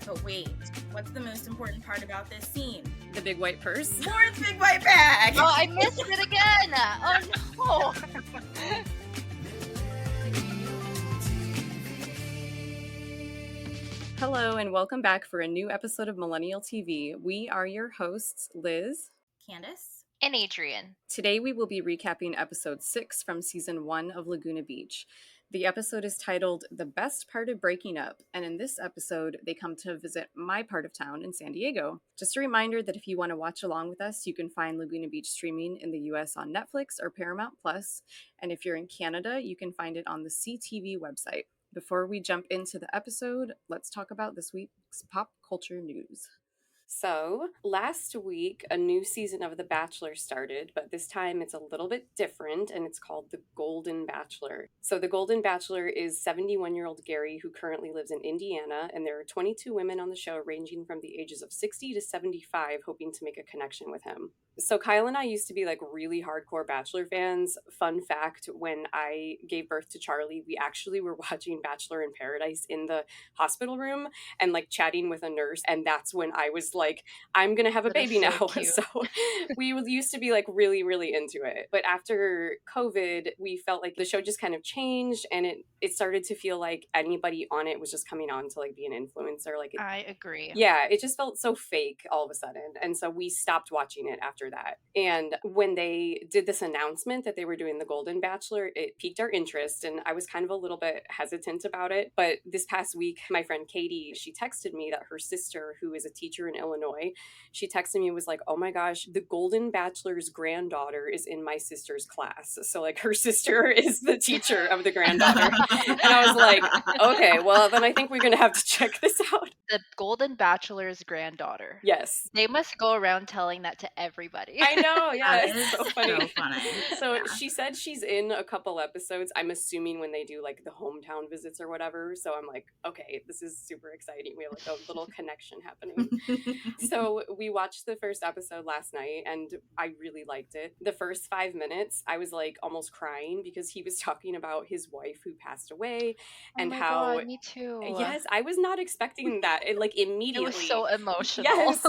But wait, what's the most important part about this scene? The big white purse. Lauren's big white bag! Oh, I missed it again! Oh no! Hello and welcome back for a new episode of Millennial TV. We are your hosts, Liz, Candace, And Adrienne. Today we will be recapping episode 6 from season 1 of Laguna Beach. The episode is titled The Best Part of Breaking Up, and in this episode they come to visit my part of town in San Diego. Just a reminder that if you want to watch along with us, you can find Laguna Beach streaming in the US on Netflix or Paramount Plus, and if you're in Canada, you can find it on the CTV website. Before we jump into the episode, let's talk about this week's pop culture news. So, last week, a new season of The Bachelor started, but this time it's a little bit different, and it's called The Golden Bachelor. So, The Golden Bachelor is 71-year-old Gary, who currently lives in Indiana, and there are 22 women on the show ranging from the ages of 60 to 75 hoping to make a connection with him. So Kyle and I used to be like really hardcore Bachelor fans. Fun fact, when I gave birth to Charlie, we actually were watching Bachelor in Paradise in the hospital room and like chatting with a nurse. And that's when I was like, I'm going to have a baby now. So we used to be like really, really into it. But after COVID, we felt like the show just kind of changed and it started to feel like anybody on it was just coming on to like be an influencer. Like I agree. Yeah, it just felt so fake all of a sudden. And so we stopped watching it after that. And when they did this announcement that they were doing the Golden Bachelor, it piqued our interest and I was kind of a little bit hesitant about it. But this past week, my friend Katie, she texted me that her sister, who is a teacher in Illinois, she texted me and was like, oh my gosh, the Golden Bachelor's granddaughter is in my sister's class. So like her sister is the teacher of the granddaughter. And I was like, okay, well then I think we're going to have to check this out. The Golden Bachelor's granddaughter. Yes. They must go around telling that to everybody. I know, yeah, That it's is so funny. so funny. So Yeah. she said she's in a couple episodes. I'm assuming when they do like the hometown visits or whatever. So I'm like, okay, this is super exciting. We have like a little connection happening. So we watched the first episode last night and I really liked it. The first 5 minutes, I was like almost crying because he was talking about his wife who passed away and oh my how God, me too. Yes, I was not expecting that. It like It immediately. was so emotional. Yes.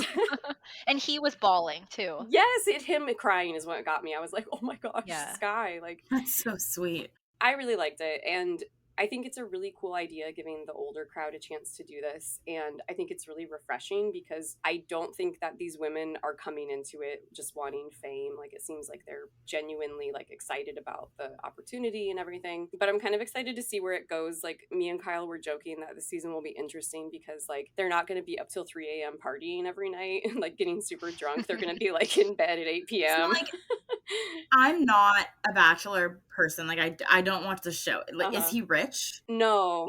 And he was bawling too. Yes, him crying is what got me. I was like, oh my gosh, Yeah. Sky. Like, That's so sweet. I really liked it. And I think it's a really cool idea giving the older crowd a chance to do this. And I think it's really refreshing because I don't think that these women are coming into it just wanting fame. Like it seems like they're genuinely like excited about the opportunity and everything. But I'm kind of excited to see where it goes. Like me and Kyle were joking that the season will be interesting because like they're not going to be up till 3 a.m. partying every night and like getting super drunk. They're going to be like in bed at 8 p.m. So, like, I'm not a Bachelor person. Like I don't watch the show. Like, is he rich? No.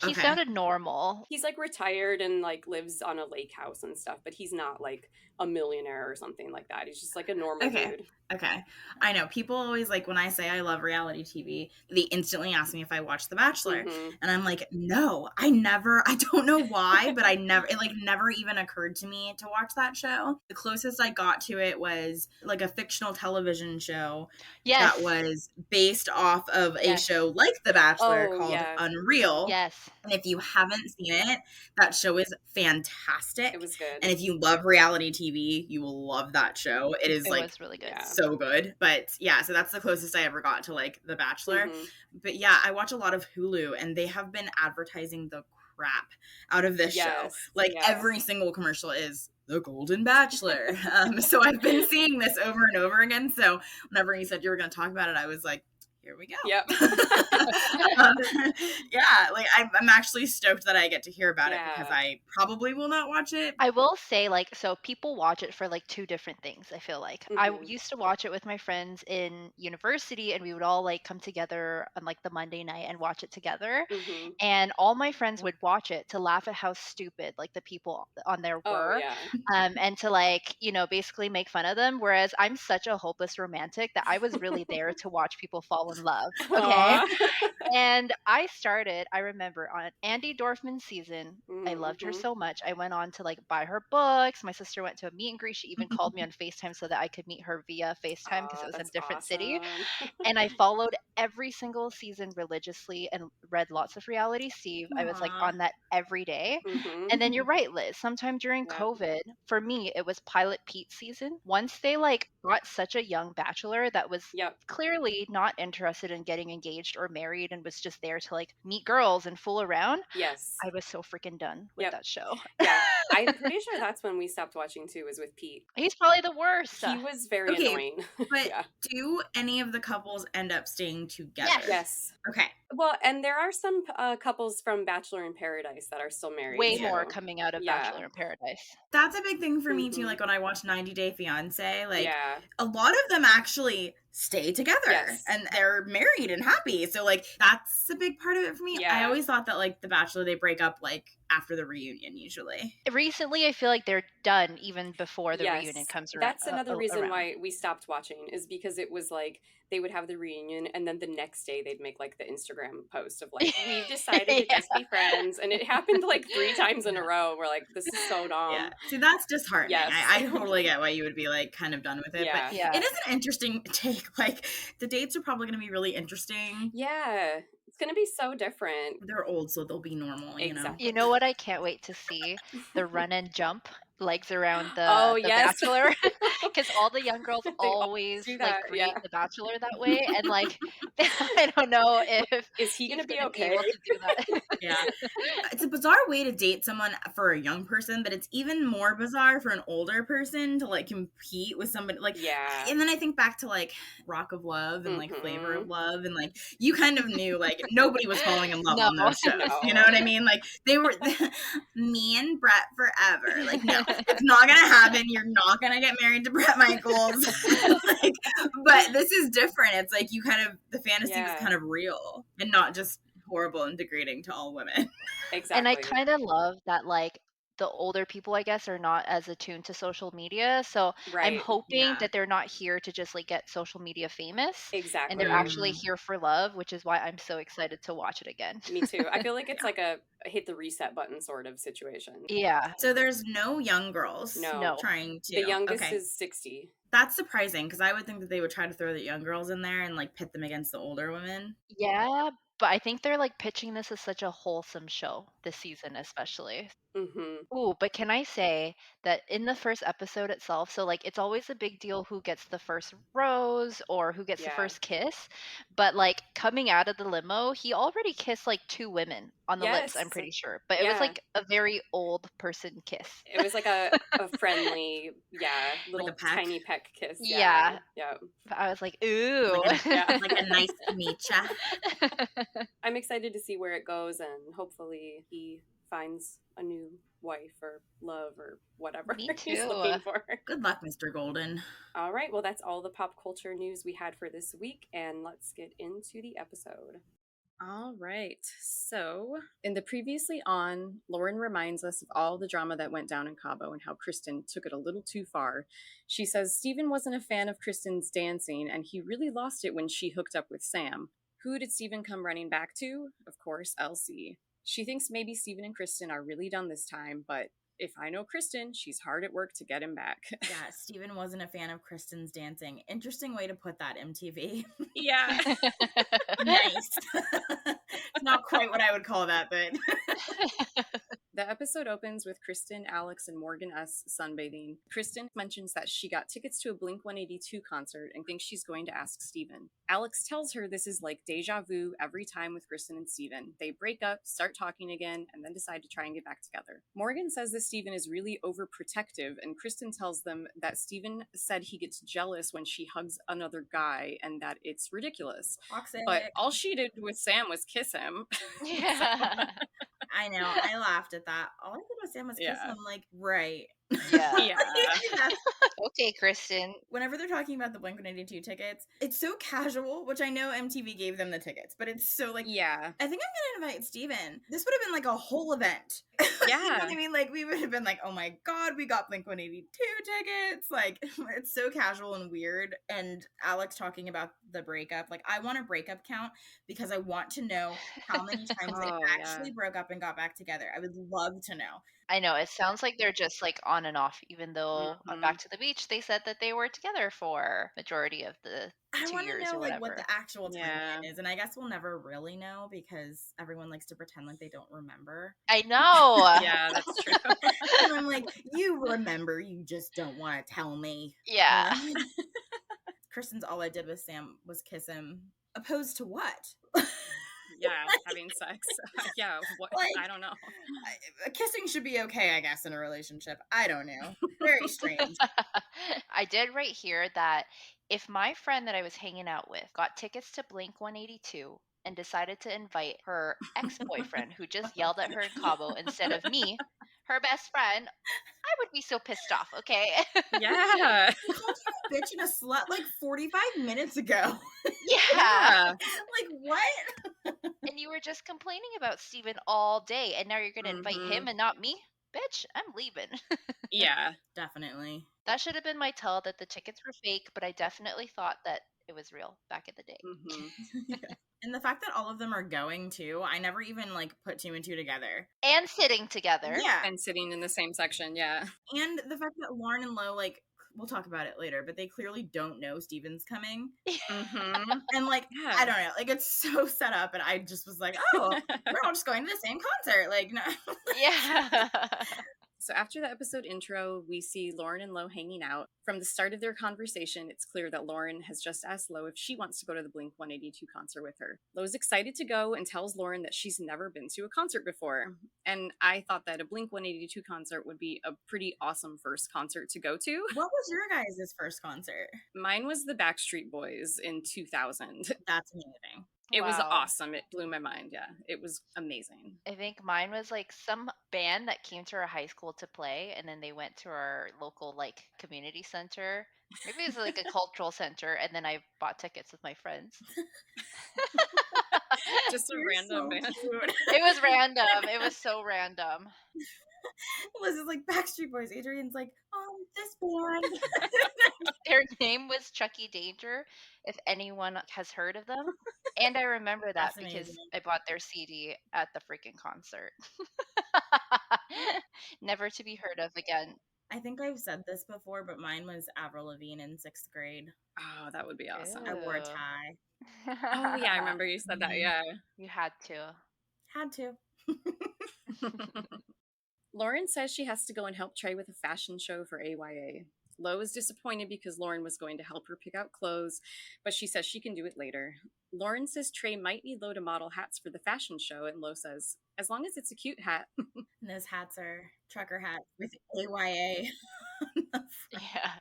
He sounded normal. He's like retired and like lives on a lake house and stuff, but he's not like a millionaire or something like that. He's just like a normal dude. Okay. I know people always like when I say I love reality TV, they instantly ask me if I watch The Bachelor. Mm-hmm. And I'm like, no, I don't know why, but it never even occurred to me to watch that show. The closest I got to it was like a fictional television show that was based off of a show like The Bachelor called Unreal. Yes. And if you haven't seen it, that show is fantastic. It was good. And if you love reality TV, you will love that show. It was really good. So good. But yeah, so that's the closest I ever got to like The Bachelor. Mm-hmm. But yeah, I watch a lot of Hulu and they have been advertising the crap out of this show. Like every single commercial is The Golden Bachelor. So I've been seeing this over and over again. So whenever you said you were going to talk about it, I was like, here we go. Yep. Yeah, like I'm actually stoked that I get to hear about it because I probably will not watch it. I will say, like, so people watch it for like two different things, I feel like. Mm-hmm. I used to watch it with my friends in university and we would all like come together on like the Monday night and watch it together. Mm-hmm. And all my friends would watch it to laugh at how stupid like the people on there were. And to like, you know, basically make fun of them. Whereas I'm such a hopeless romantic that I was really there to watch people fall in love. Okay. And I remember on Andy Dorfman's season, I loved her so much. I went on to like buy her books. My sister went to a meet and greet. She even called me on FaceTime so that I could meet her via FaceTime because it was in a different city. And I followed every single season religiously and read lots of Reality Steve. I was like on that every day. And then you're right, Liz. Sometime during COVID, for me, it was Pilot Pete season. Once they like got such a young bachelor that was clearly not interested in getting engaged or married and was just there to like meet girls and fool around. Yes. I was so freaking done with that show. Yeah. I'm pretty sure that's when we stopped watching too, was with Pete. He's probably the worst. He was very annoying. But do any of the couples end up staying together? Yes. Okay. Well, and there are some couples from Bachelor in Paradise that are still married. Way more coming out of Bachelor in Paradise. That's a big thing for me too. Like when I watch 90 Day Fiancé, like a lot of them actually stay together and they're married and happy. So like that's a big part of it for me. I always thought that like The Bachelor, they break up like after the reunion usually. Recently, I feel like they're done even before the reunion comes around. That's another reason why we stopped watching, is because it was like they would have the reunion and then the next day they'd make like the Instagram post of like, we've decided to just be friends. And it happened like 3 times in a row. We're like, this is so dumb. Yeah. See, that's disheartening. I totally get why you would be like kind of done with it. But it is an interesting take. Like the dates are probably going to be really interesting. Yeah. It's going to be so different. They're old, so they'll be normal, you know? You know what I can't wait to see? The run and jump legs around the Bachelor. Because all the young girls always like greet the Bachelor that way. And like, I don't know if is he going to be okay? Able to do that. It's a bizarre way to date someone for a young person, but it's even more bizarre for an older person to like compete with somebody like and then I think back to like Rock of Love and like Flavor of Love, and like you kind of knew like nobody was falling in love on those shows. You know what I mean? Like they were me and Brett forever. Like no, it's not gonna happen. You're not gonna get married to Brett Michaels. Like, but this is different. It's like you kind of the fantasy was kind of real and not just horrible and degrading to all women. Exactly. And I kind of love that like the older people, I guess, are not as attuned to social media. So I'm hoping that they're not here to just like get social media famous. Exactly. And they're actually here for love, which is why I'm so excited to watch it again. Me too. I feel like it's like a hit the reset button sort of situation. Yeah. So there's no young girls trying to. The youngest is 60. That's surprising because I would think that they would try to throw the young girls in there and like pit them against the older women. Yeah, but I think they're like pitching this as such a wholesome show this season, especially. Ooh, but can I say that in the first episode itself, so like it's always a big deal who gets the first rose or who gets the first kiss, but like coming out of the limo, he already kissed like 2 women on the lips, I'm pretty sure. But it was like a very old person kiss. It was like a friendly, little like tiny peck kiss. Yeah. I was like, ooh. Like a nice to meet ya. I'm excited to see where it goes, and hopefully he finds a new wife or love or whatever he's looking for. Good luck, Mr. Golden. All right, well, that's all the pop culture news we had for this week, and let's get into the episode. All right, so in the previously on, Lauren reminds us of all the drama that went down in Cabo and how Kristin took it a little too far. She says Steven wasn't a fan of Kristin's dancing, and he really lost it when she hooked up with Sam. Who did Steven come running back to? Of course, Elsie. She thinks maybe Steven and Kristin are really done this time, but if I know Kristin, she's hard at work to get him back. Yeah, Steven wasn't a fan of Kristin's dancing. Interesting way to put that, MTV. Yeah. Nice. It's not quite what I would call that, but... The episode opens with Kristin, Alex, and Morgan S. sunbathing. Kristin mentions that she got tickets to a Blink-182 concert and thinks she's going to ask Steven. Alex tells her this is like deja vu every time with Kristin and Steven. They break up, start talking again, and then decide to try and get back together. Morgan says that Steven is really overprotective, and Kristin tells them that Steven said he gets jealous when she hugs another guy and that it's ridiculous. Toxic. But all she did with Sam was kiss him. Yeah. I know. I laughed at that. All I did with Sam was kiss him. Like, right. Yeah. Okay, Kristin. Whenever they're talking about the Blink-182 tickets, it's so casual, which I know MTV gave them the tickets, but it's so like, yeah. I think I'm gonna invite Steven. This would have been like a whole event. Yeah. You know what I mean? Like, we would have been like, oh my God, we got Blink-182 tickets. Like, it's so casual and weird. And Alex talking about the breakup, like, I want a breakup count because I want to know how many times they actually broke up and got back together. I would love to know. I know, it sounds like they're just like on and off, even though on Back to the Beach they said that they were together for majority of the 2 years know, or whatever. Like what the actual timeline is, and I guess we'll never really know because everyone likes to pretend like they don't remember. I know. Yeah, that's true. And I'm like, you remember, you just don't want to tell me. Yeah. Kristin's all I did with Sam was kiss him. Opposed to what? Yeah, having sex. Yeah, what? Like, I don't know. Kissing should be okay, I guess, in a relationship. I don't know. Very strange. I did write here that if my friend that I was hanging out with got tickets to Blink-182 and decided to invite her ex-boyfriend who just yelled at her in Cabo instead of me, her best friend, I would be so pissed off, okay? Yeah. He called you a bitch and a slut like 45 minutes ago. Yeah. Like, what? And you were just complaining about Steven all day, and now you're going to invite him and not me? Bitch, I'm leaving. Yeah. Definitely. That should have been my tell that the tickets were fake, but I definitely thought that it was real back in the day. Yeah. And the fact that all of them are going too, I never even like put 2 and 2 together. And sitting together. Yeah. And sitting in the same section, yeah. And the fact that Lauren and Lo, like, we'll talk about it later, but they clearly don't know Steven's coming. And like, I don't know, like, it's so set up, and I just was like, oh, we're all just going to the same concert. Like, no. Yeah. So after the episode intro, we see Lauren and Lo hanging out. From the start of their conversation, it's clear that Lauren has just asked Lo if she wants to go to the Blink-182 concert with her. Lo's excited to go and tells Lauren that she's never been to a concert before. And I thought that a Blink-182 concert would be a pretty awesome first concert to go to. What was your guys' first concert? Mine was the Backstreet Boys in 2000. That's amazing. It was awesome. It blew my mind. Yeah, it was amazing. I think mine was like some band that came to our high school to play, and then they went to our local like community center. Maybe it was like a cultural center, and then I bought tickets with my friends. Just a random band. It was random. It was so random. Liz is like, Backstreet Boys. Adrienne's like, this band. Their name was Chucky Danger, if anyone has heard of them. And I remember that because I bought their CD at the freaking concert. Never to be heard of again. I think I've said this before, but mine was Avril Lavigne in 6th grade. Oh, that would be awesome. I wore a tie. Oh, yeah, I remember you said that, yeah. You had to. Had to. Lauren says she has to go and help Trey with a fashion show for AYA. Lo is disappointed because Lauren was going to help her pick out clothes, but she says she can do it later. Lauren says Trey might need Lo to model hats for the fashion show, and Lo says, as long as it's a cute hat. And those hats are trucker hats with AYA. Yeah.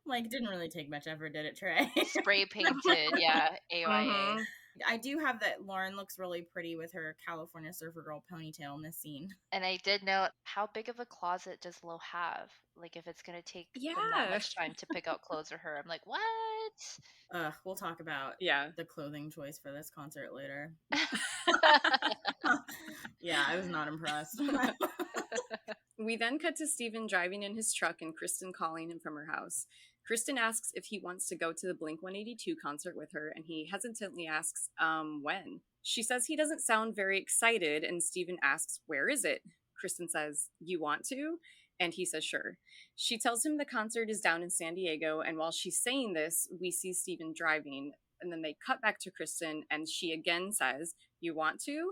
Like, didn't really take much effort, did it, Trey? Spray painted, yeah, AYA. I do have that Lauren looks really pretty with her California Surfer Girl ponytail in this scene. And I did note, how big of a closet does Lo have? Like, if it's going to take them that much time to pick out clothes for her. I'm like, what? We'll talk about the clothing choice for this concert later. Yeah, I was not impressed. We then cut to Steven driving in his truck and Kristin calling him from her house. Kristin asks if he wants to go to the Blink-182 concert with her, and he hesitantly asks, when? She says he doesn't sound very excited, and Steven asks, where is it? Kristin says, you want to? And he says, sure. She tells him the concert is down in San Diego, and while she's saying this, we see Steven driving, and then they cut back to Kristin, and she again says, you want to?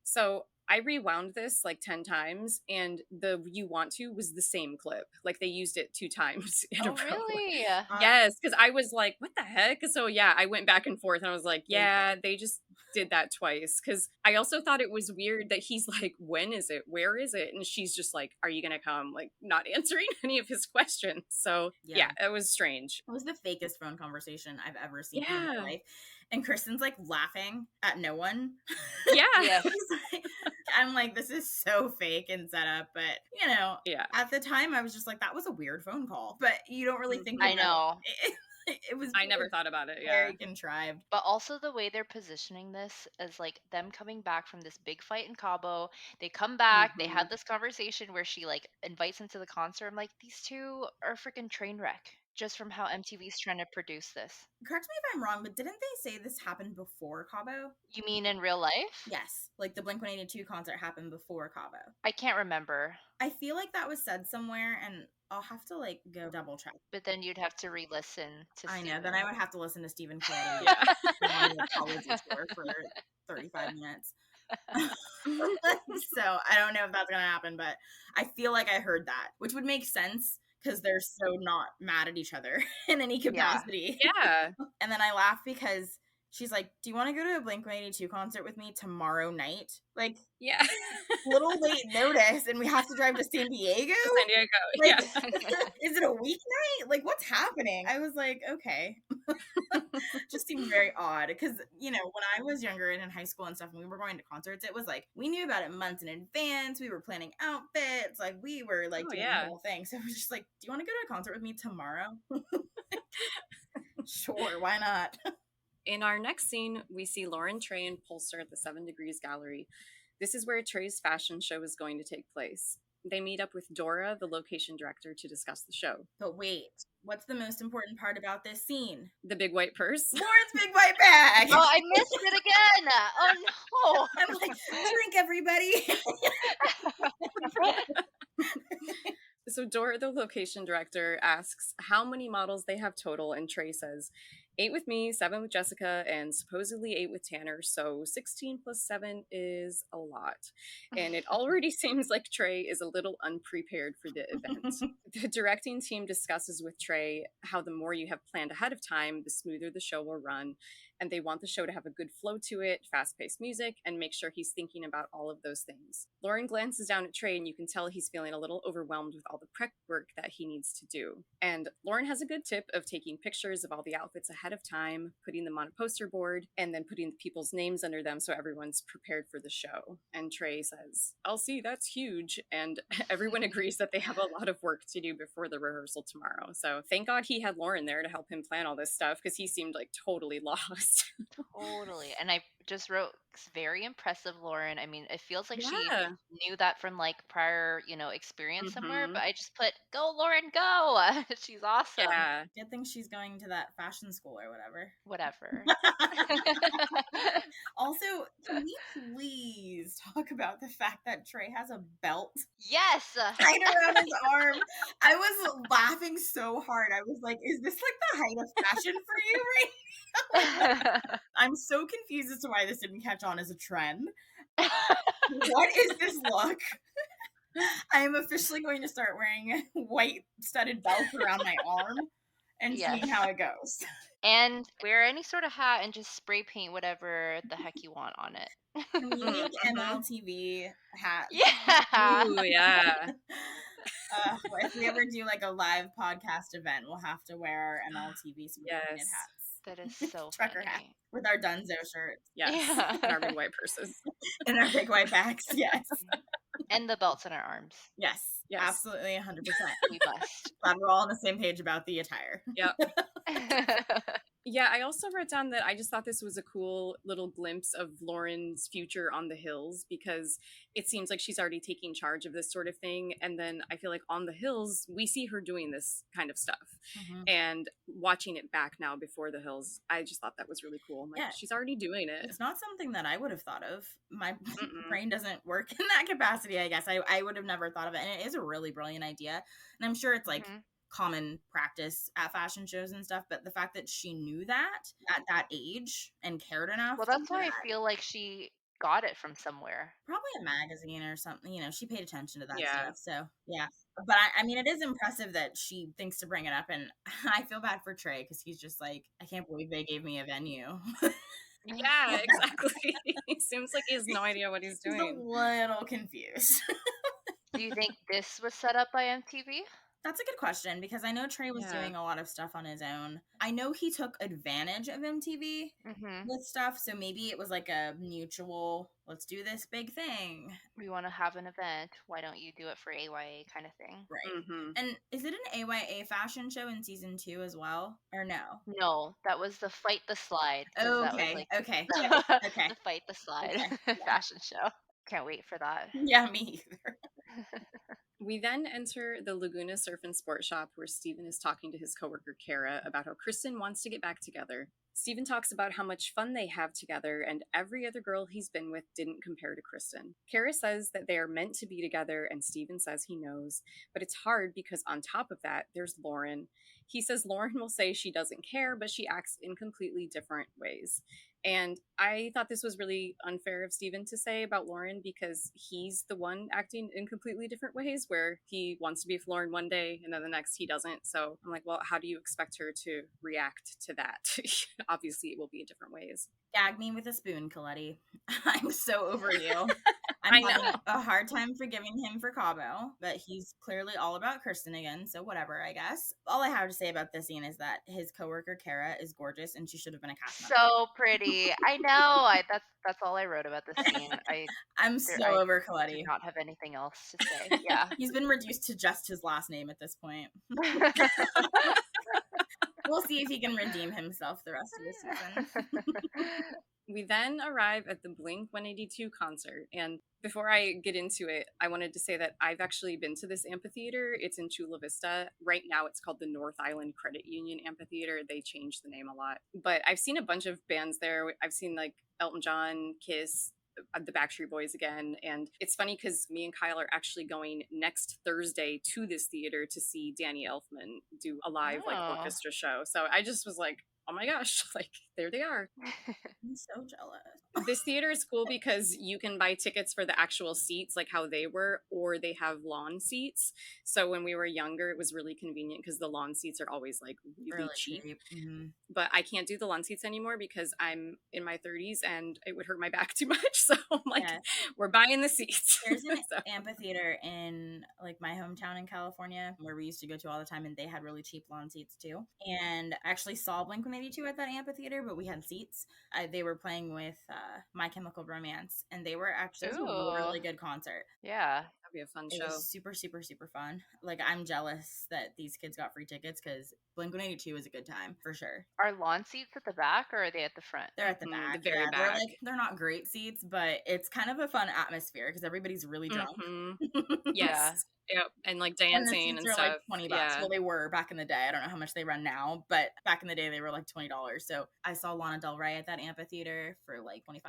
So I rewound this like 10 times, and the you want to was the same clip. Like, they used it 2 times in a row. Really? Yes, because I was like, what the heck? So yeah, I went back and forth, and I was like, yeah, they just did that twice. Because I also thought it was weird that he's like, when is it? Where is it? And she's just like, are you going to come? Like, not answering any of his questions. So yeah, it was strange. It was the fakest phone conversation I've ever seen in my life. and Kristin's like laughing at no one. Yeah. I'm like, this is so fake and set up, but you know, at the time I was just like, that was a weird phone call, but you don't really think I know. It was. I never thought about it. Very contrived. But also the way they're positioning this as like them coming back from this big fight in Cabo. They come back. They had this conversation where she like invites him to the concert. I'm like, these two are a freaking train wreck just from how MTV's trying to produce this. Correct me if I'm wrong, but didn't they say this happened before Cabo? You mean in real life? Yes. Like the Blink-182 concert happened before Cabo. I can't remember. I feel like that was said somewhere, and I'll have to like go double check. But then you'd have to re-listen to I Steven. know, then I would have to listen to Stephen Clay for 35 minutes. So I don't know if that's gonna happen, but I feel like I heard that, which would make sense because they're so not mad at each other in any capacity. Yeah. And then I laugh because she's like, do you want to go to a Blink-182 concert with me tomorrow night? Like, yeah, little late notice, and we have to drive to San Diego? San Diego, like, is it a weeknight? Like, what's happening? I was like, okay. Just seemed very odd, because, you know, when I was younger and in high school and stuff, and we were going to concerts, it was like, we knew about it months in advance, we were planning outfits, like, we were, like, doing the whole thing, so it was just like, do you want to go to a concert with me tomorrow? Sure, why not? In our next scene, we see Lauren, Trey, and Pulsar at the 7 Degrees Gallery. This is where Trey's fashion show is going to take place. They meet up with Dora, the location director, to discuss the show. But wait, what's the most important part about this scene? The big white purse. Lauren's big white bag! Oh, I missed it again! Oh no! I'm like, drink everybody! So Dora, the location director, asks how many models they have total, and Trey says, 8 with me, 7 with Jessica, and supposedly 8 with Tanner, so 16 plus 7 is a lot. And it already seems like Trey is a little unprepared for the event. The directing team discusses with Trey how the more you have planned ahead of time, the smoother the show will run, and they want the show to have a good flow to it, fast-paced music, and make sure he's thinking about all of those things. Lauren glances down at Trey, and you can tell he's feeling a little overwhelmed with all the prep work that he needs to do. And Lauren has a good tip of taking pictures of all the outfits ahead of time, putting them on a poster board, and then putting the people's names under them so everyone's prepared for the show. And Trey says, I'll see, that's huge. And everyone agrees that they have a lot of work to do before the rehearsal tomorrow. So thank God he had Lauren there to help him plan all this stuff, because he seemed like totally lost. Totally. And I just wrote, very impressive, Lauren. I mean, it feels like she knew that from like prior, you know, experience somewhere, but I just put, go Lauren, go. She's awesome. Yeah. Good thing she's going to that fashion school or whatever. Also, can we please talk about the fact that Trey has a belt? Yes. Tied around his arm. I was laughing so hard. I was like, is this like the height of fashion for you right now? I'm so confused as to why this didn't catch on as a trend. What is this look? I am officially going to start wearing white studded belts around my arm and seeing how it goes. And wear any sort of hat and just spray paint whatever the heck you want on it. Can we make MLTV hats? Yeah. Ooh, yeah. If we ever do like a live podcast event, we'll have to wear MLTV hats. That is so trucker funny. hat with our Dunzo shirts. Yes. And our big white purses. And our big white bags. Yes. And the belts in our arms. Yes. Absolutely 100%. We must. Glad we're all on the same page about the attire. Yep. Yeah, I also wrote down that I just thought this was a cool little glimpse of Lauren's future on the hills, because it seems like she's already taking charge of this sort of thing. And then I feel like on the hills, we see her doing this kind of stuff. And watching it back now before the hills, I just thought that was really cool. Like, she's already doing it. It's not something that I would have thought of. My brain doesn't work in that capacity, I guess. I would have never thought of it. And it is a really brilliant idea. And I'm sure it's like common practice at fashion shows and stuff, but the fact that she knew that at that age and cared enough. Well, that's why I feel like she got it from somewhere. Probably a magazine or something, you know, she paid attention to that stuff. So yeah, but I mean, it is impressive that she thinks to bring it up, and I feel bad for Trey because he's just like, I can't believe they gave me a venue. Yeah, exactly. He seems like he has no idea what he's doing. He's a little confused. Do you think this was set up by MTV? That's a good question, because I know Trey was doing a lot of stuff on his own. I know he took advantage of MTV with stuff, so maybe it was like a mutual, let's do this big thing. We want to have an event. Why don't you do it for AYA kind of thing? Right. And is it an AYA fashion show in season 2 as well, or no? No, that was the Fight the Slide. Oh, that was like okay. the Fight the Slide fashion show. Can't wait for that. Yeah, me either. We then enter the Laguna Surf and Sport Shop, where Steven is talking to his coworker Kara about how Kristin wants to get back together. Steven talks about how much fun they have together, and every other girl he's been with didn't compare to Kristin. Kara says that they are meant to be together, and Steven says he knows, but it's hard because on top of that, there's Lauren. He says Lauren will say she doesn't care, but she acts in completely different ways. And I thought this was really unfair of Steven to say about Lauren, because he's the one acting in completely different ways, where he wants to be with Lauren one day and then the next he doesn't. So I'm like, well, how do you expect her to react to that? Obviously, it will be in different ways. Gag me with a spoon, Coletti. I'm so over you. I'm having a hard time forgiving him for Cabo, but he's clearly all about Kristin again, so whatever, I guess. All I have to say about this scene is that his coworker Kara is gorgeous, and she should have been a cast member. So pretty. I know. That's all I wrote about this scene. I'm so over Coletti. I do not have anything else to say. Yeah. He's been reduced to just his last name at this point. We'll see if he can redeem himself the rest of the season. We then arrive at the Blink-182 concert, and before I get into it, I wanted to say that I've actually been to this amphitheater. It's in Chula Vista. Right now it's called the North Island Credit Union Amphitheater. They changed the name a lot. But I've seen a bunch of bands there. I've seen like Elton John, Kiss, the Backstreet Boys again. And it's funny because me and Kyle are actually going next Thursday to this theater to see Danny Elfman do a live like orchestra show. So I just was like, oh my gosh, like there they are. I'm so jealous. This theater is cool because you can buy tickets for the actual seats, like how they were, or they have lawn seats. So when we were younger, it was really convenient because the lawn seats are always like really cheap. Mm-hmm. But I can't do the lawn seats anymore because I'm in my 30s and it would hurt my back too much. So I'm like, we're buying the seats. There's an amphitheater in like my hometown in California where we used to go to all the time, and they had really cheap lawn seats too. And I actually saw Blink-182 at that amphitheater, but we had seats. They were playing with My Chemical Romance, and they were actually a really good concert. Yeah. That'd be a fun show. It was super, super, super fun. Like, I'm jealous that these kids got free tickets because Blink-182 is a good time, for sure. Are lawn seats at the back, or are they at the front? They're at the back. The very back. They're not great seats, but it's kind of a fun atmosphere because everybody's really drunk. Yes. Yep, and like dancing and stuff. Like $20. Well, they were back in the day. I don't know how much they run now, but back in the day they were like $20. So I saw Lana Del Rey at that amphitheater for like $25.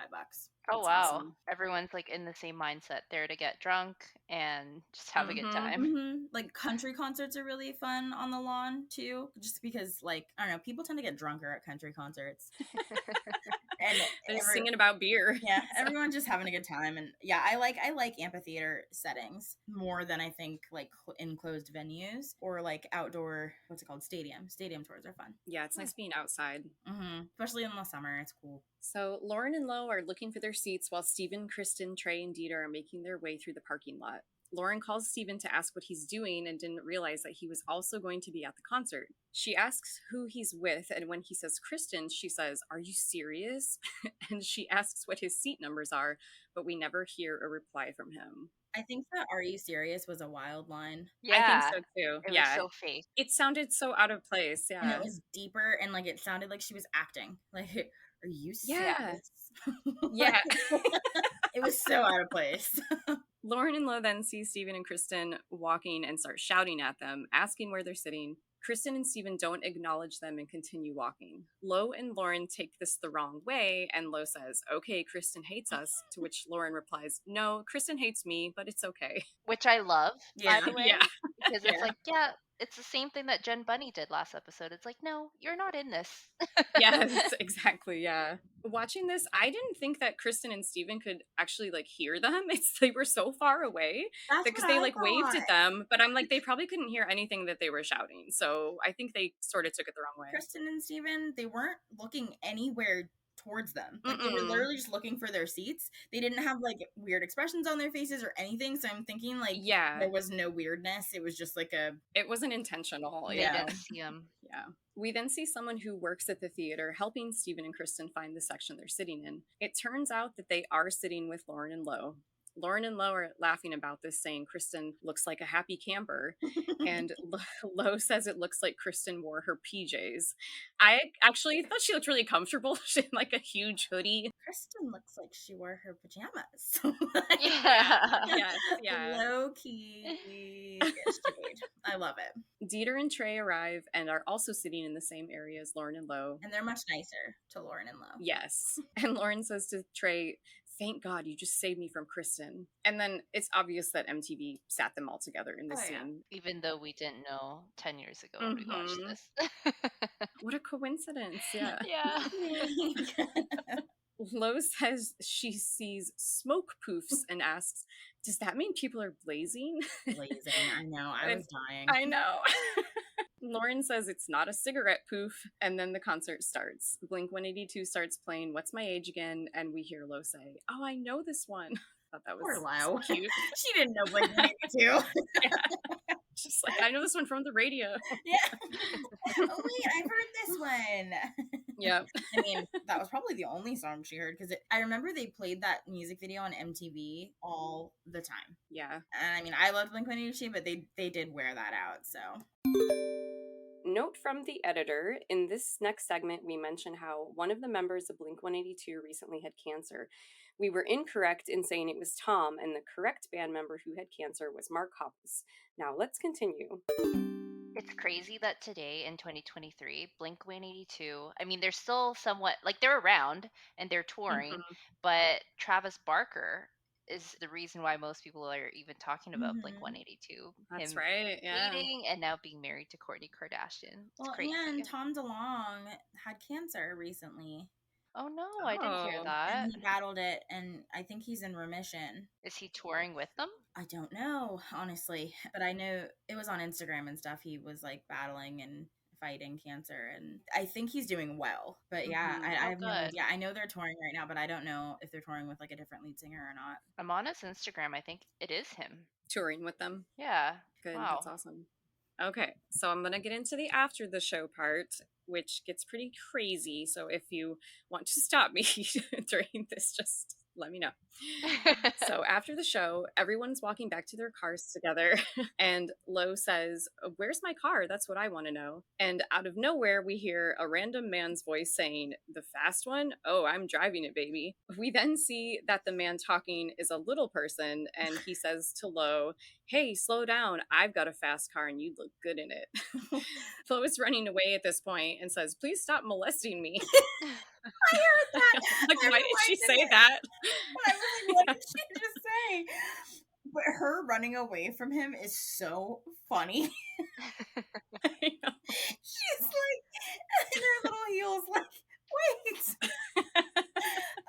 Oh wow! Awesome. Everyone's like in the same mindset, there to get drunk and just have a good time. Like country concerts are really fun on the lawn too, just because like I don't know, people tend to get drunker at country concerts. And they're singing about beer. Yeah, everyone's just having a good time. And yeah, I like amphitheater settings more than I think like enclosed venues or like outdoor, what's it called, stadium tours are fun. Yeah, it's nice being outside. Especially in the summer, it's cool. So Lauren and Lo are looking for their seats while Steven, Kristin, Trey, and Dieter are making their way through the parking lot. Lauren calls Steven to ask what he's doing and didn't realize that he was also going to be at the concert. She asks who he's with, and when he says Kristin, she says, "Are you serious?" And she asks what his seat numbers are, but we never hear a reply from him. I think that "Are you serious?" was a wild line. Yeah, I think so too. It was so fake. It sounded so out of place. Yeah, and it was deeper, and like it sounded like she was acting. Like, "Are you serious?" Yeah. It was so out of place. Lauren and Lo then see Steven and Kristin walking and start shouting at them, asking where they're sitting. Kristin and Steven don't acknowledge them and continue walking. Lo and Lauren take this the wrong way, and Lo says, "Okay, Kristin hates us," to which Lauren replies, "No, Kristin hates me, but it's okay." Which I love, by the way, because it's like, it's the same thing that Jen Bunny did last episode. It's like, no, you're not in this. Yes, exactly, yeah. Watching this, I didn't think that Kristin and Steven could actually, like, hear them. They were so far away because they, like, waved at them, but I'm like, they probably couldn't hear anything that they were shouting, so I think they sort of took it the wrong way. Kristin and Steven, they weren't looking anywhere towards them. Like, they were literally just looking for their seats. They didn't have, like, weird expressions on their faces or anything, so I'm thinking, like, there was no weirdness. It was just, like, it wasn't intentional. They didn't see them. Yeah. We then see someone who works at the theater helping Steven and Kristin find the section they're sitting in. It turns out that they are sitting with Lauren and Lo. Lauren and Lo are laughing about this, saying Kristin looks like a happy camper. And Lo says it looks like Kristin wore her PJs. I actually thought she looked really comfortable. She had like a huge hoodie. Kristin looks like she wore her pajamas. Yeah. Low key shade. I love it. Dieter and Trey arrive and are also sitting in the same area as Lauren and Lo. And they're much nicer to Lauren and Lo. Yes. And Lauren says to Trey, "Thank God you just saved me from Kristin." And then it's obvious that MTV sat them all together in this scene. Even though we didn't know 10 years ago when we watched this. What a coincidence. Yeah. Yeah. Lo says she sees smoke poofs and asks, "Does that mean people are blazing?" Blazing, I know. I was dying. I know. Lauren says it's not a cigarette poof, and then the concert starts. Blink-182 starts playing What's My Age Again, and we hear Lo say, "Oh, I know this one." I thought that was Poor Lo. So cute. She didn't know Blink-182. She's like, "I know this one from the radio." Yeah. Oh, wait, I've heard this one. Yeah. I mean, that was probably the only song she heard, because I remember they played that music video on MTV all the time. Yeah. And I mean, I loved Blink-182, but they did wear that out, so. Note from the editor, in this next segment, we mention how one of the members of Blink-182 recently had cancer. We were incorrect in saying it was Tom, and the correct band member who had cancer was Mark Hoppus. Now let's continue. It's crazy that today in 2023, Blink-182, I mean, they're still somewhat, like, they're around and they're touring, but Travis Barker is the reason why most people are even talking about Blink-182. That's right, yeah. Dating and now being married to Kourtney Kardashian. It's crazy. And Tom DeLonge had cancer recently. Oh no, I didn't hear that. And he battled it, and I think he's in remission. Is he touring with them? I don't know, honestly, but I know it was on Instagram and stuff. He was like battling and fighting cancer, and I think he's doing well. But yeah, I have no idea. I know they're touring right now, but I don't know if they're touring with like a different lead singer or not. I'm on his Instagram. I think it is him touring with them. Yeah. Good. Wow. That's awesome. Okay, so I'm gonna get into the after the show part, which gets pretty crazy. So if you want to stop me during this, just let me know. So after the show, everyone's walking back to their cars together, and Lo says, "Where's my car? That's what I want to know." And out of nowhere, we hear a random man's voice saying, "The fast one? Oh, I'm driving it, baby." We then see that the man talking is a little person, and he says to Lo, "Hey, slow down. I've got a fast car and you'd look good in it." Lo is running away at this point and says, "Please stop molesting me." I heard that. Like, why did she say that? I was like, what did she just say? But her running away from him is so funny. I know. She's like, in her little heels, like, wait.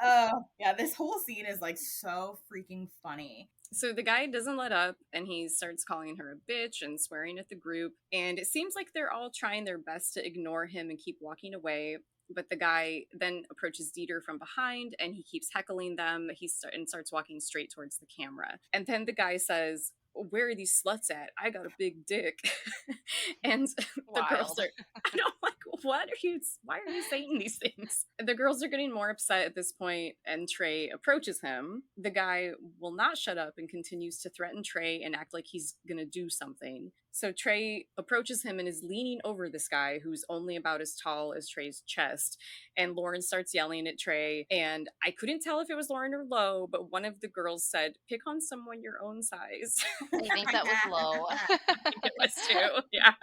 Oh, yeah, this whole scene is like so freaking funny. So the guy doesn't let up, and he starts calling her a bitch and swearing at the group. And it seems like they're all trying their best to ignore him and keep walking away. But the guy then approaches Dieter from behind, and he keeps heckling them. And starts walking straight towards the camera. And then the guy says, "Where are these sluts at? I got a big dick." And the girls are, I know, like, why are you saying these things? The girls are getting more upset at this point, and Trey approaches him. The guy will not shut up and continues to threaten Trey and act like he's gonna do something. So Trey approaches him and is leaning over this guy who's only about as tall as Trey's chest. And Lauren starts yelling at Trey. And I couldn't tell if it was Lauren or Lo, but one of the girls said, "Pick on someone your own size." I think that was Lo. I think it was too, yeah.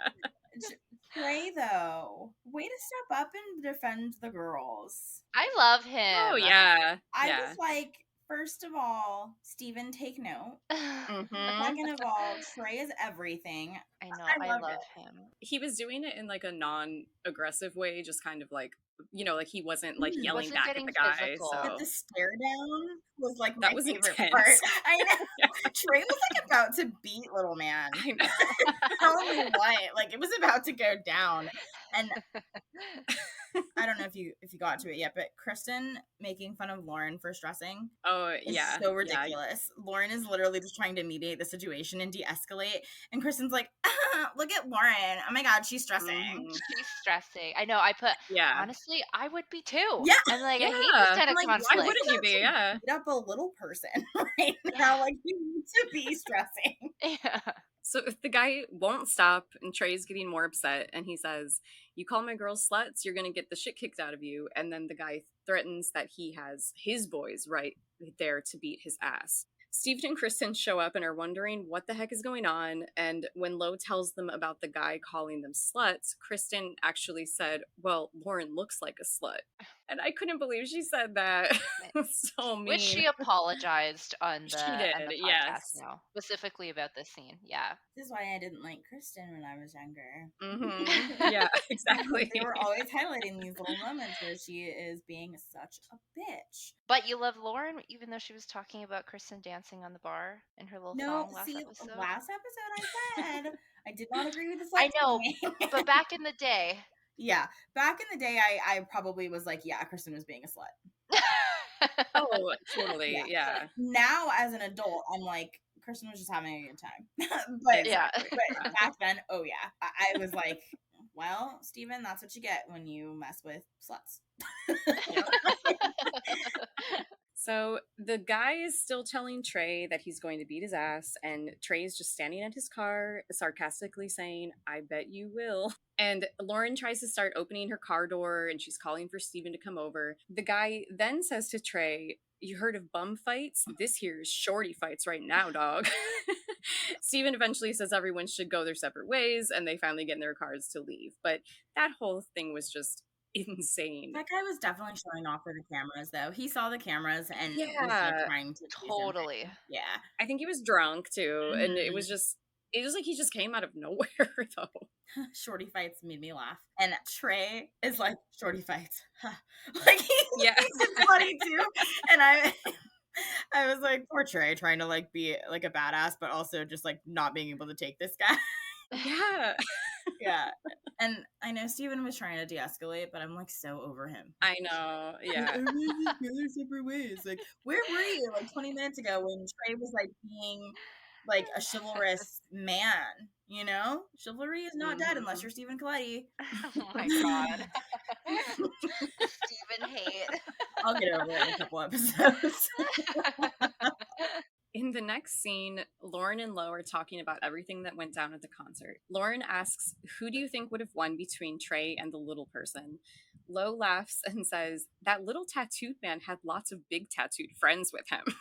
Trey, though, way to step up and defend the girls. I love him. Oh, yeah. I was like, first of all, Steven, take note. Second of all, Trey is everything. I know. I love him. He was doing it in like a non-aggressive way, just kind of like, you know, like he wasn't like yelling back at the guy. So. But the stare down was like that my was favorite intense. part. I know. Yeah. Trey was like about to beat little man. I know. I don't know what. Like it was about to go down. And I don't know if you got to it yet, but Kristin making fun of Lauren for stressing. Oh, yeah. So ridiculous. Yeah. Lauren is literally just trying to mediate the situation and de-escalate. And Kristin's like, look at Lauren. Oh my God, she's stressing. Mm-hmm. She's stressing. I know. Honestly, I would be too. Yeah. I'm like, I hate this kind of conflict. Why wouldn't you be? Yeah. Beat up a little person right now. Like, you need to be stressing. Yeah. So if the guy won't stop and Trey's getting more upset and he says, you call my girls sluts, you're going to get the shit kicked out of you. And then the guy threatens that he has his boys right there to beat his ass. Steven and Kristin show up and are wondering what the heck is going on. And when Lo tells them about the guy calling them sluts, Kristin actually said, well, Lauren looks like a slut. And I couldn't believe she said that. So mean. Which she apologized on the podcast yes. now, specifically about this scene. Yeah. This is why I didn't like Kristin when I was younger. Mm-hmm. Yeah, exactly. They were always highlighting these little moments where she is being such a bitch. But you love Lauren, even though she was talking about Kristin dancing on the bar in her little song last episode? Last episode I said I did not agree with this. I know, but back in the day. Yeah, back in the day, I probably was like, yeah, Kristin was being a slut. Oh, totally, yeah. Now, as an adult, I'm like, Kristin was just having a good time. But back then, oh yeah, I was like, well, Steven, that's what you get when you mess with sluts. So the guy is still telling Trey that he's going to beat his ass, and Trey is just standing at his car, sarcastically saying, I bet you will. And Lauren tries to start opening her car door, and she's calling for Steven to come over. The guy then says to Trey, you heard of bum fights? This here is shorty fights right now, dog. Steven eventually says everyone should go their separate ways, and they finally get in their cars to leave. But that whole thing was just insane. That guy was definitely showing off for the cameras, though. He saw the cameras and was like trying to totally. Yeah, I think he was drunk too, and it was like he just came out of nowhere, though. Shorty fights made me laugh, and Trey is like, shorty fights, like he's funny too, and I was like, poor Trey, trying to like be like a badass, but also just like not being able to take this guy. Yeah. Yeah. And I know Steven was trying to de-escalate, but I'm like so over him. I know. Yeah. They're separate ways. Like, where were you like 20 minutes ago when Trey was like being like a chivalrous man? You know, chivalry is not dead unless you're Stephen Colletti. Oh my God. Steven hate. I'll get over it in a couple episodes. In the next scene, Lauren and Lo are talking about everything that went down at the concert. Lauren asks, who do you think would have won between Trey and the little person? Lo laughs and says, that little tattooed man had lots of big tattooed friends with him.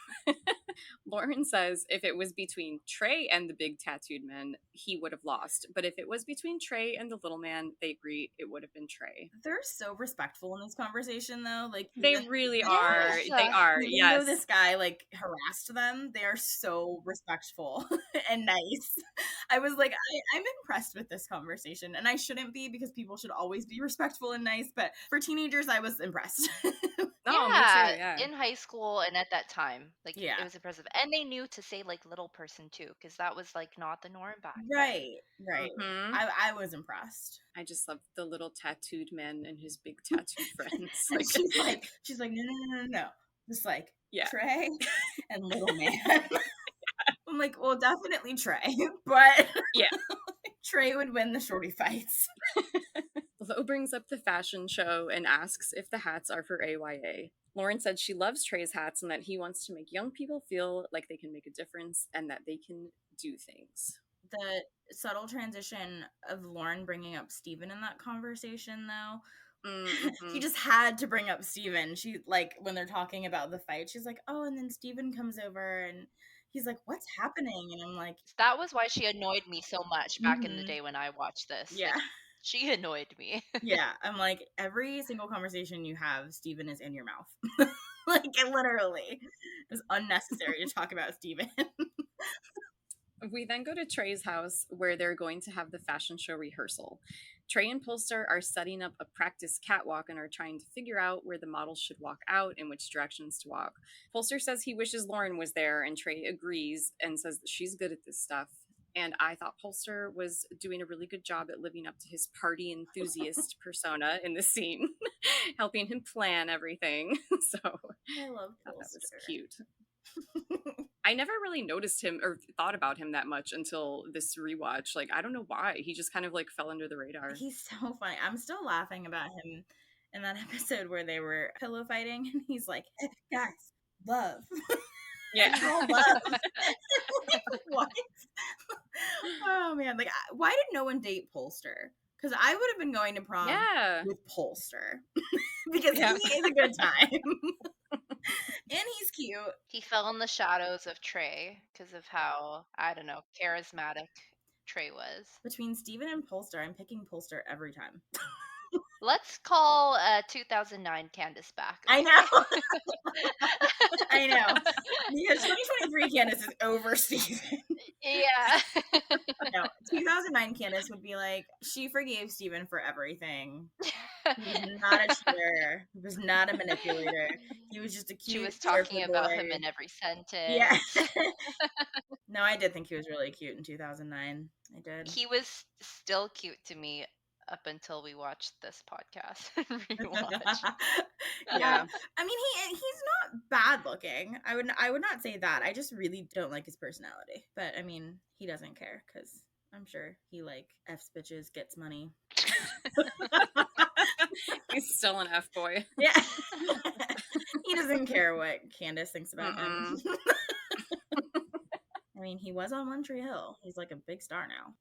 Lauren says if it was between Trey and the big tattooed man, he would have lost. But if it was between Trey and the little man, they agree it would have been Trey. They're so respectful in this conversation, though. Like they really are. They are. Even yes. though this guy like harassed them, they are so respectful and nice. I was like, I'm impressed with this conversation, and I shouldn't be because people should always be respectful and nice. But for teenagers, I was impressed. Oh, me too, yeah. In high school and at that time, like yeah. It was impressive, and they knew to say like little person too, because that was like not the norm back then. Right. Mm-hmm. I was impressed. I just love the little tattooed man and his big tattooed friends. Like, she's like, no, just like Trey and little man. I'm like, well, definitely Trey, but yeah, Trey would win the shorty fights. Lo brings up the fashion show and asks if the hats are for AYA. Lauren said she loves Trey's hats and that he wants to make young people feel like they can make a difference and that they can do things. The subtle transition of Lauren bringing up Steven in that conversation, though, he just had to bring up Steven. She, like, when they're talking about the fight, she's like, oh, and then Steven comes over and he's like, what's happening? And I'm like... That was why she annoyed me so much back in the day when I watched this. Yeah. Like, she annoyed me. Yeah, I'm like, every single conversation you have, Steven is in your mouth. Like, literally. It's unnecessary to talk about Steven. We then go to Trey's house where they're going to have the fashion show rehearsal. Trey and Polster are setting up a practice catwalk and are trying to figure out where the models should walk out and which directions to walk. Polster says he wishes Lauren was there, and Trey agrees and says that she's good at this stuff. And I thought Polster was doing a really good job at living up to his party enthusiast persona in this scene, helping him plan everything. So I love Polster. That was cute. I never really noticed him or thought about him that much until this rewatch. Like, I don't know why. He just kind of like fell under the radar. He's so funny. I'm still laughing about him in that episode where they were pillow fighting, and he's like, hey, guys, love. Yeah. Love. Like, what? Oh, man. Like, why did no one date Polster? Because I would have been going to prom with Polster. Because he is a good time. And he's cute. He fell in the shadows of Trey because of how, I don't know, charismatic Trey was. Between Steven and Polster, I'm picking Polster every time. Let's call 2009 Candace back. Okay? I know. I know. Because 2023 Candace is over Steven. Yeah. No, 2009 Candace would be like, she forgave Steven for everything. He was not a cheater. He was not a manipulator. He was just a cute. She was talking about him in every sentence. Yeah. No, I did think he was really cute in 2009. I did. He was still cute to me up until we watched this podcast and rewatch. Yeah. I mean, he's not bad looking. I would not say that. I just really don't like his personality. But I mean, he doesn't care because I'm sure he like F's bitches, gets money. He's still an F boy. Yeah. He doesn't care what Candace thinks about him. I mean, he was on One Tree Hill. He's like a big star now.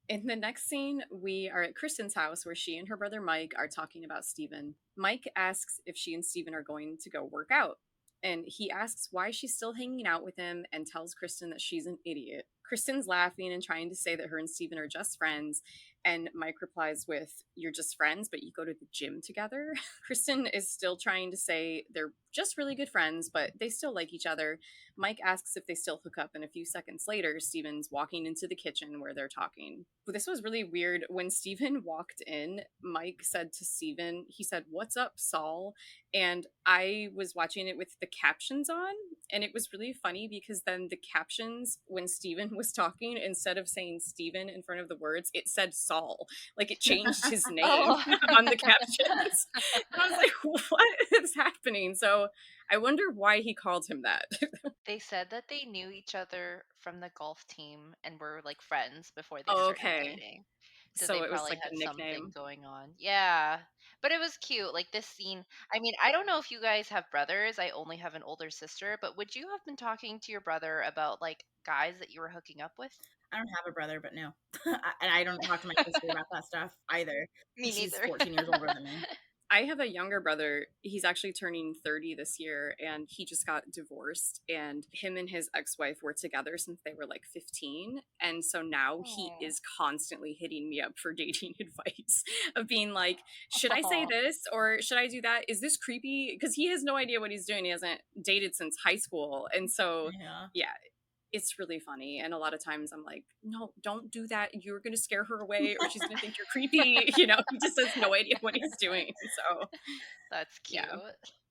In the next scene, we are at Kristin's house where she and her brother Mike are talking about Steven. Mike asks if she and Steven are going to go work out. And he asks why she's still hanging out with him and tells Kristin that she's an idiot. Kristin's laughing and trying to say that her and Steven are just friends. And Mike replies with, you're just friends, but you go to the gym together. Kristin is still trying to say they're just really good friends, but they still like each other. Mike asks if they still hook up, and a few seconds later, Steven's walking into the kitchen where they're talking. But this was really weird. When Steven walked in, Mike said to Steven, he said, "What's up, Saul?" And I was watching it with the captions on, and it was really funny because then the captions, when Steven was talking, instead of saying Steven in front of the words, it said Saul. Like, it changed his name on the captions. And I was like, what is happening? So I wonder why he called him that. They said that they knew each other from the golf team and were like friends before they started dating. So they it was probably like had a nickname. something going on. Yeah. But it was cute. Like this scene. I mean, I don't know if you guys have brothers. I only have an older sister. But would you have been talking to your brother about like guys that you were hooking up with? I don't have a brother, but no. And I don't talk to my sister about that stuff either. Me neither. She's 14 years older than me. I have a younger brother. He's actually turning 30 this year, and he just got divorced, and him and his ex-wife were together since they were like 15. And so now he is constantly hitting me up for dating advice of being like, should I say this or should I do that? Is this creepy? Because he has no idea what he's doing. He hasn't dated since high school. And so, yeah, it's really funny. And a lot of times I'm like, no, don't do that. You're going to scare her away or she's going to think you're creepy. You know, he just has no idea what he's doing. So that's cute. Yeah.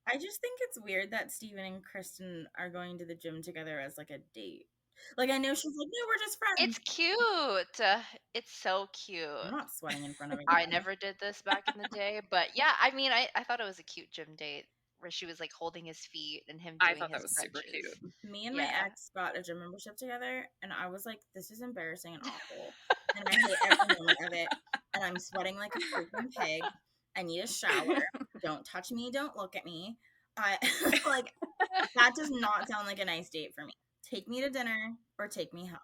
I just think it's weird that Steven and Kristin are going to the gym together as like a date. Like, I know she's like, no, we're just friends. It's cute. It's so cute. I'm not sweating in front of I never did this back in the day. But yeah, I mean, I thought it was a cute gym date. Where she was like holding his feet and him doing I thought that was crunches. super cute. Me and my ex got a gym membership together, and I was like, this is embarrassing and awful. And I hate every moment of it. And I'm sweating like a freaking pig. I need a shower. Don't touch me. Don't look at me. Like, that does not sound like a nice date for me. Take me to dinner or take me home.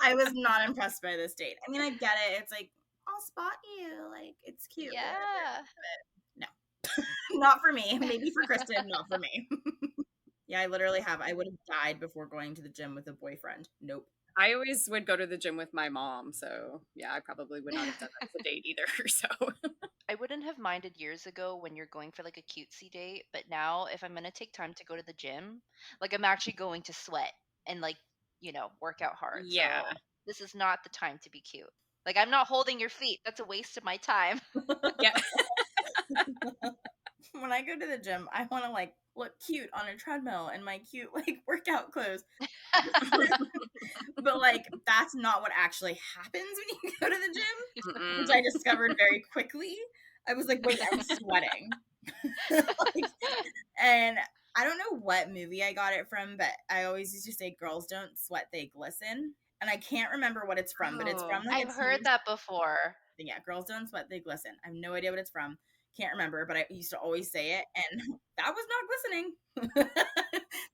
I was not impressed by this date. I mean, I get it. It's like, I'll spot you. Like, it's cute. Yeah. No. Not for me. Maybe for Kristin, not for me. Yeah, I literally I would have died before going to the gym with a boyfriend. Nope. I always would go to the gym with my mom, so yeah, I probably would not have done that as a date either. So I wouldn't have minded years ago when you're going for like a cutesy date, but now if I'm gonna take time to go to the gym, like I'm actually going to sweat and like, you know, work out hard. Yeah. So this is not the time to be cute. Like I'm not holding your feet. That's a waste of my time. Yeah. when I go to the gym, I want to like look cute on a treadmill in my cute like workout clothes. But like that's not what actually happens when you go to the gym, which I discovered very quickly. I was like, wait, I'm sweating. Like, and I don't know what movie I got it from, but I always used to say girls don't sweat, they glisten. And I can't remember what it's from, but it's from like I've heard that before. Yeah, girls don't sweat, they glisten. I have no idea what it's from. Can't remember, but I used to always say it, and that was not glistening.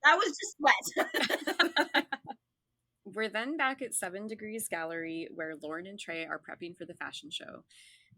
That was just sweat. We're then back at 7 Degrees Gallery, where Lauren and Trey are prepping for the fashion show.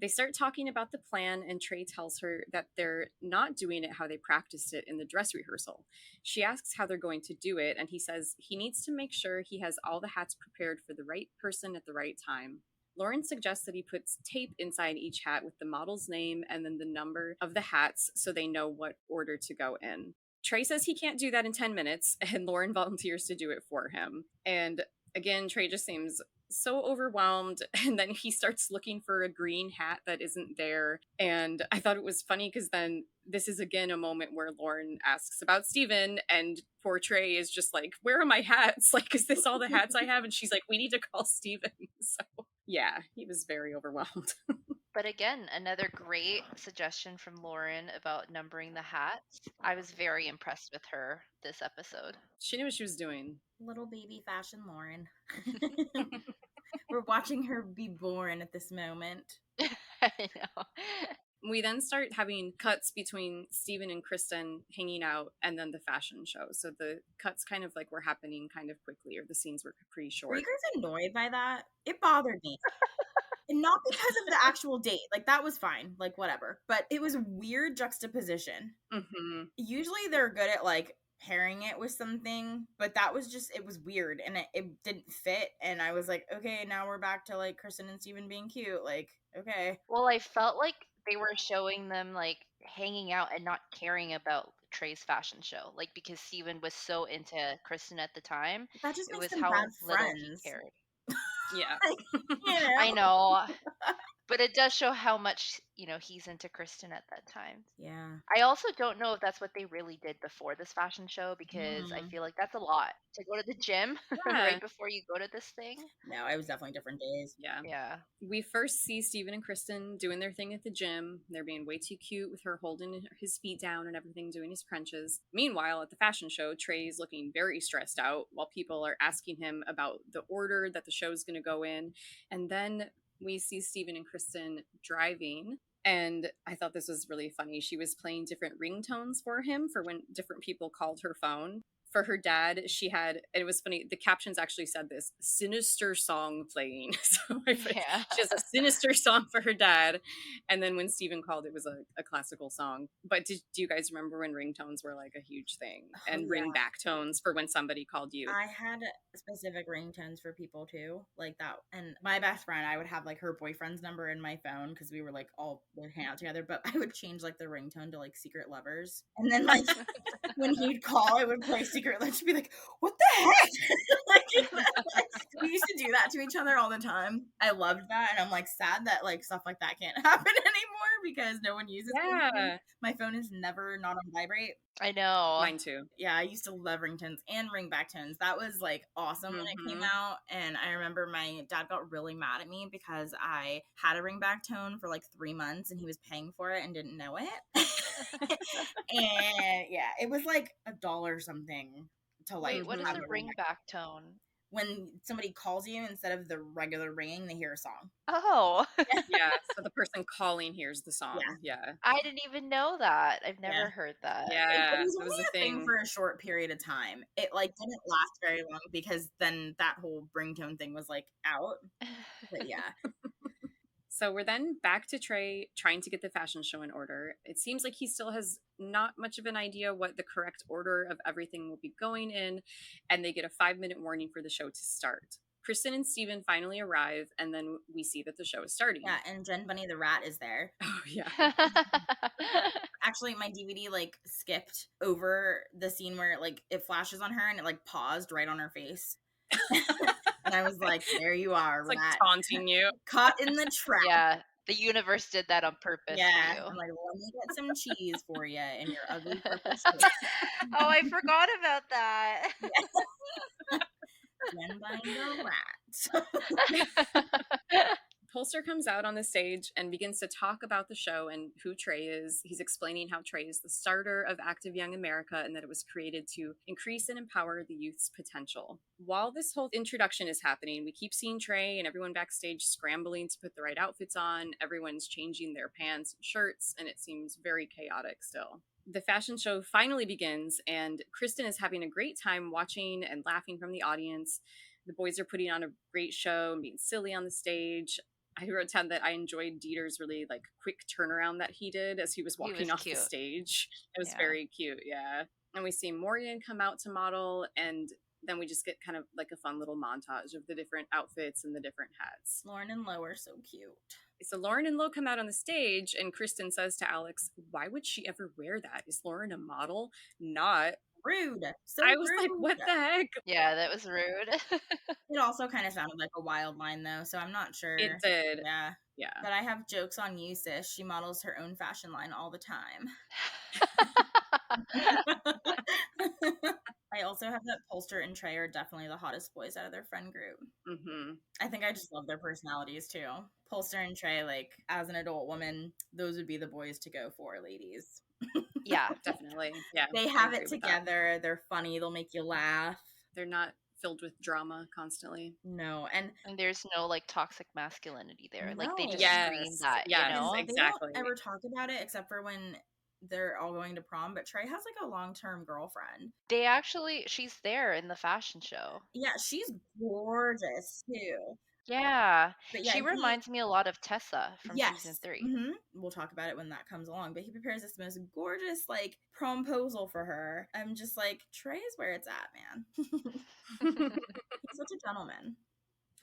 They start talking about the plan, and Trey tells her that they're not doing it how they practiced it in the dress rehearsal. She asks how they're going to do it, and he says he needs to make sure he has all the hats prepared for the right person at the right time. Lauren suggests that he puts tape inside each hat with the model's name and then the number of the hats so they know what order to go in. Trey says he can't do that in 10 minutes, and Lauren volunteers to do it for him. And again, Trey just seems so overwhelmed, and then he starts looking for a green hat that isn't there. And I thought it was funny because then this is again a moment where Lauren asks about Steven, and poor Trey is just like, where are my hats? Like, is this all the hats I have? And she's like, we need to call Steven. So yeah, he was very overwhelmed. But again, another great suggestion from Lauren about numbering the hats. I was very impressed with her this episode. She knew what she was doing. Little baby fashion Lauren. We're watching her be born at this moment. I know. We then start having cuts between Steven and Kristin hanging out and then the fashion show. So the cuts kind of like were happening kind of quickly, or the scenes were pretty short. Were you guys annoyed by that? It bothered me. And not because of the actual date. Like, that was fine. Like, whatever. But it was a weird juxtaposition. Mm-hmm. Usually they're good at, like, pairing it with something. But that was just, it was weird. And it didn't fit. And I was like, okay, now we're back to, like, Kristin and Steven being cute. Like, okay. Well, I felt like they were showing them, like, hanging out and not caring about Trey's fashion show. Like, because Steven was so into Kristin at the time. That just it makes was them how bad little friends. he cared. Yeah. Like, you know. I know. But it does show how much, he's into Kristin at that time. Yeah. I also don't know if that's what they really did before this fashion show, because I feel like that's a lot to go to the gym right before you go to this thing. No, it was definitely different days. Yeah. We first see Steven and Kristin doing their thing at the gym. They're being way too cute with her holding his feet down and everything, doing his crunches. Meanwhile, at the fashion show, Trey's looking very stressed out while people are asking him about the order that the show's going to go in. And then we see Steven and Kristin driving, and I thought this was really funny. She was playing different ringtones for him for when different people called her phone. For her dad, she had, and it was funny, the captions actually said this, sinister song playing. So she has a sinister song for her dad. And then when Steven called, it was a classical song. But do you guys remember when ringtones were like a huge thing? And ring back tones for when somebody called you? I had specific ringtones for people too, like that. And my best friend, I would have like her boyfriend's number in my phone because we were like all would hang out together. But I would change like the ringtone to like Secret Lovers, and then like when he'd call, it would play Secret. She'd be like, "What the heck?" Like, we used to do that to each other all the time. I loved that, and I'm like sad that like stuff like that can't happen anymore because no one uses it. My phone is never not on vibrate. I know. Mine too. Yeah, I used to love ringtones and ringback tones. That was like awesome when it came out. And I remember my dad got really mad at me because I had a ringback tone for like 3 months and he was paying for it and didn't know it. And yeah, it was like $1 something to like. Wait, what is a ringback tone? When somebody calls you, instead of the regular ringing, they hear a song. Oh. Yeah, so the person calling hears the song. Yeah. I didn't even know that. I've never heard that. Yeah, it was only a thing for a short period of time. It like didn't last very long because then that whole ringtone thing was like out. But yeah. So we're then back to Trey trying to get the fashion show in order. It seems like he still has not much of an idea what the correct order of everything will be going in, and they get a 5-minute warning for the show to start. Kristin and Steven finally arrive, and then we see that the show is starting. Yeah, and Jen Bunny the rat is there. Oh, yeah. Actually, my DVD, like, skipped over the scene where, like, it flashes on her, and it, like, paused right on her face. And I was like, there you are, it's rat. Like taunting you. Caught in the trap. Yeah. The universe did that on purpose for you. I'm like, let me get some cheese for you in your ugly purple shirt. Oh, I forgot about that. Stand by the rat. Polster comes out on the stage and begins to talk about the show and who Trey is. He's explaining how Trey is the starter of Active Young America and that it was created to increase and empower the youth's potential. While this whole introduction is happening, we keep seeing Trey and everyone backstage scrambling to put the right outfits on. Everyone's changing their pants and shirts, and it seems very chaotic still. The fashion show finally begins, and Kristin is having a great time watching and laughing from the audience. The boys are putting on a great show and being silly on the stage. I wrote down that I enjoyed Dieter's really like quick turnaround that he did as he was walking off the stage. It was very cute, yeah. And we see Morgan come out to model, and then we just get kind of like a fun little montage of the different outfits and the different hats. Lauren and Lo are so cute. So Lauren and Lo come out on the stage, and Kristin says to Alex, why would she ever wear that? Is Lauren a model? Not. Rude. I was like, what the heck? Yeah, that was rude. It also kind of sounded like a wild line, though, so I'm not sure. It did. Yeah. But I have jokes on you, sis. She models her own fashion line all the time. I also have that Polster and Trey are definitely the hottest boys out of their friend group. Mm-hmm. I think I just love their personalities, too. Polster and Trey, like, as an adult woman, those would be the boys to go for, ladies. Yeah, definitely. Yeah, they have it together. They're funny. They'll make you laugh. They're not filled with drama constantly. No, and there's no like toxic masculinity there. No. Like they just scream that, you know? Exactly. They don't ever talk about it except for when they're all going to prom, but Trey has like a long-term girlfriend. She's there in the fashion show. Yeah, she's gorgeous too. Yeah, she reminds me a lot of Tessa from season 3. Mm-hmm. We'll talk about it when that comes along, but he prepares this most gorgeous like promposal for her. I'm just like, Trey is where it's at, man. He's such a gentleman.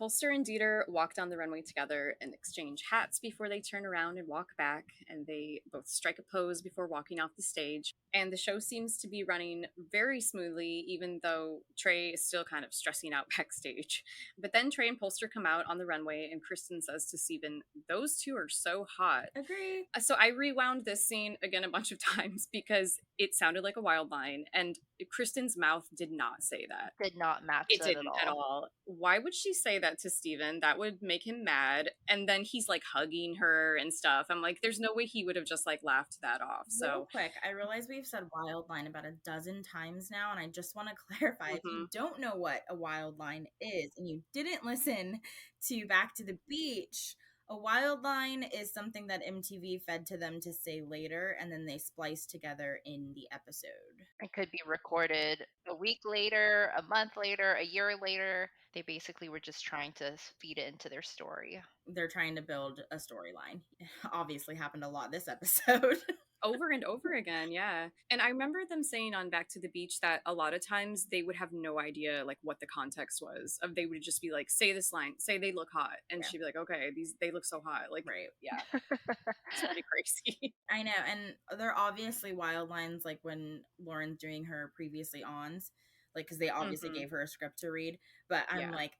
Polster and Dieter walk down the runway together and exchange hats before they turn around and walk back, and they both strike a pose before walking off the stage. And the show seems to be running very smoothly, even though Trey is still kind of stressing out backstage. But then Trey and Polster come out on the runway, and Kristin says to Steven, those two are so hot. Agree. So I rewound this scene again a bunch of times because it sounded like a wild line, and Kristin's mouth did not say that. Did not match it that didn't at all. Why would she say that to Steven? That would make him mad. And then he's like hugging her and stuff. I'm like, there's no way he would have just like laughed that off. So real quick, I realize we've said wild line about a dozen times now, and I just want to clarify, if you don't know what a wild line is and you didn't listen to Back to the Beach, a wild line is something that MTV fed to them to say later, and then they spliced together in the episode. It could be recorded a week later, a month later, a year later. They basically were just trying to feed it into their story. They're trying to build a storyline. Obviously happened a lot this episode. Over and over again, yeah. And I remember them saying on Back to the Beach that a lot of times they would have no idea like what the context was. They would just be like, say this line, say they look hot. And she'd be like, okay, they look so hot. Like, right. Yeah. It's pretty crazy. I know. And they're obviously wild lines, like when Lauren's doing her previously ons, like, because they obviously gave her a script to read. But I'm like,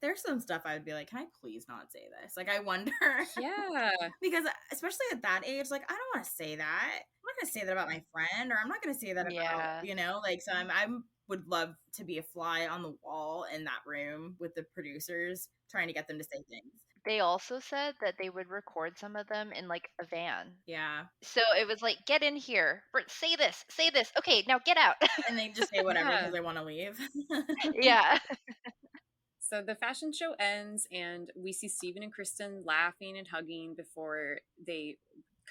there's some stuff I would be like, can I please not say this? Like, I wonder. Yeah. Because especially at that age, like, I don't want to say that. I'm not going to say that about my friend, or I'm not going to say that about, you know, like, so I would love to be a fly on the wall in that room with the producers trying to get them to say things. They also said that they would record some of them in like a van. Yeah. So it was like, get in here, say this. Okay, now get out. And they just say whatever because they want to leave. Yeah. So the fashion show ends, and we see Steven and Kristin laughing and hugging before they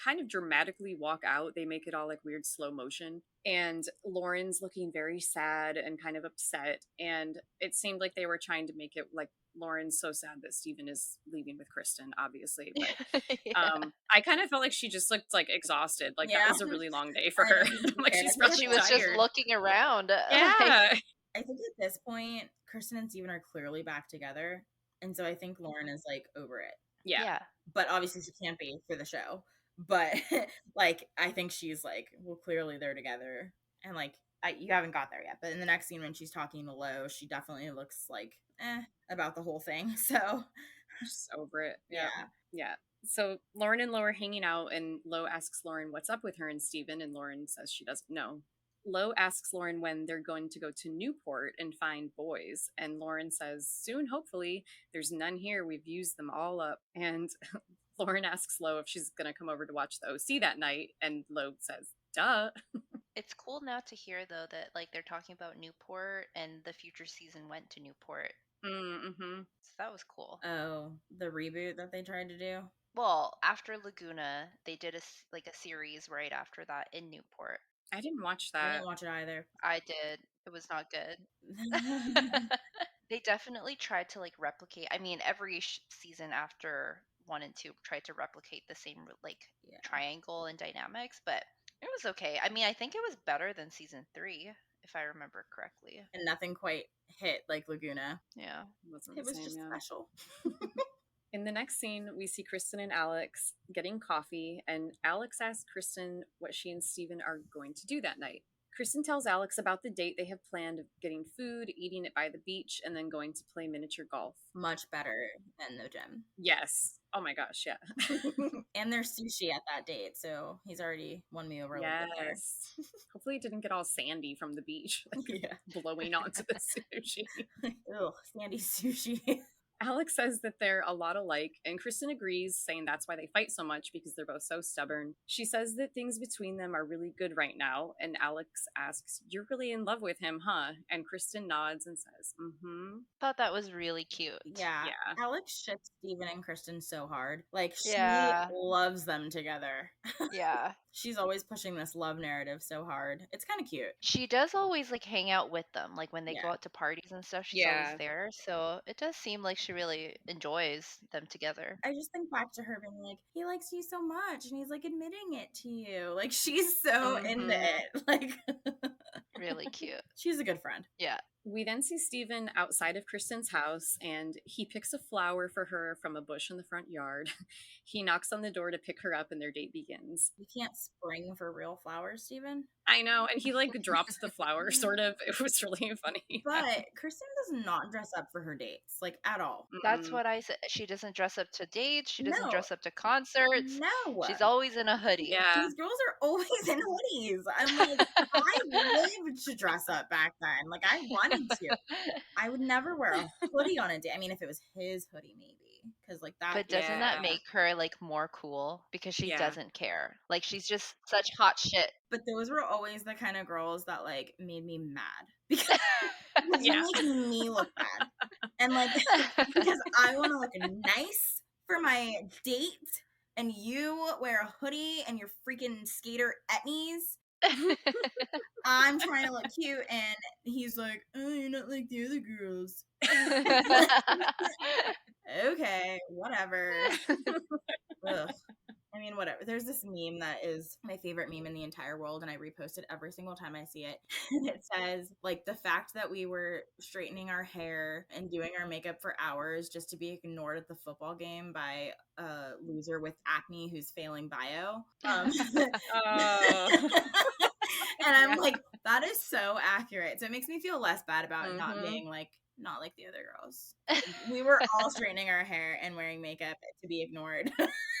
kind of dramatically walk out. They make it all like weird slow motion. And Lauren's looking very sad and kind of upset. And it seemed like they were trying to make it like Lauren's so sad that Steven is leaving with Kristin, obviously. But I kind of felt like she just looked like exhausted. Like that was a really long day for her. Like she was just looking around. Yeah. I think at this point, Kristin and Steven are clearly back together. And so I think Lauren is like over it. Yeah. But obviously she can't be for the show. But like, I think she's like, well, clearly they're together. And like, you haven't got there yet. But in the next scene when she's talking to Lo, she definitely looks like, about the whole thing. So just over it. Yeah. Yeah. So Lauren and Lo are hanging out, and Lo asks Lauren what's up with her and Steven, and Lauren says she doesn't know. Lo asks Lauren when they're going to go to Newport and find boys, and Lauren says, soon, hopefully. There's none here. We've used them all up. And Lauren asks Lo if she's going to come over to watch the OC that night, and Lo says, duh. It's cool now to hear, though, that like they're talking about Newport and the future season went to Newport. Mm-hmm. So that was cool. Oh, the reboot that they tried to do? Well, after Laguna, they did a series right after that in Newport. I didn't watch that. I didn't watch it either. I did. It was not good. They definitely tried to like replicate. I mean, every season after 1 and 2 tried to replicate the same triangle and dynamics, but it was okay. I mean, I think it was better than season 3, if I remember correctly. And nothing quite hit like Laguna. Yeah. It was just special. In the next scene, we see Kristin and Alex getting coffee, and Alex asks Kristin what she and Steven are going to do that night. Kristin tells Alex about the date they have planned of getting food, eating it by the beach, and then going to play miniature golf. Much better than the gym. Yes. Oh my gosh, yeah. And there's sushi at that date, so he's already won me over a little bit there. Hopefully it didn't get all sandy from the beach, blowing onto the sushi. Ugh, sandy sushi. Alex says that they're a lot alike, and Kristin agrees, saying that's why they fight so much, because they're both so stubborn. She says that things between them are really good right now, and Alex asks, you're really in love with him, huh? And Kristin nods and says, mm-hmm. Thought that was really cute. Yeah. Alex ships Steven and Kristin so hard. Like, she loves them together. Yeah. She's always pushing this love narrative so hard. It's kind of cute. She does always like hang out with them. Like when they go out to parties and stuff, she's always there. So it does seem like she really enjoys them together. I just think back to her being like, he likes you so much, and he's like admitting it to you. Like, she's so into it. Like, really cute. She's a good friend. Yeah. We then see Steven outside of Kristin's house, and he picks a flower for her from a bush in the front yard. He knocks on the door to pick her up, and their date begins. You can't spring for real flowers, Steven. I know, and he like drops the flower, sort of. It was really funny. But Kristin does not dress up for her dates, like, at all. That's what I said. She doesn't dress up to dates. She doesn't dress up to concerts. No. She's always in a hoodie. Yeah. These girls are always in hoodies. I'm like, I lived to dress up back then. Like, I wanted to. I would never wear a hoodie on a date. I mean, if it was his hoodie, maybe. Because, like, that. But doesn't that make her, like, more cool? Because she doesn't care. Like, she's just such hot shit. But those were always the kind of girls that, like, made me mad. Because you make me look bad. And, like, because I want to look nice for my date, and you wear a hoodie and your freaking skater etnies. I'm trying to look cute, and he's like, oh, you're not like the other girls. Okay, whatever. Ugh. I mean, whatever. There's this meme that is my favorite meme in the entire world, and I repost it every single time I see it. And it says, like, the fact that we were straightening our hair and doing our makeup for hours just to be ignored at the football game by a loser with acne who's failing bio. And I'm like, that is so accurate. So it makes me feel less bad about not being like, not like the other girls. We were all straightening our hair and wearing makeup to be ignored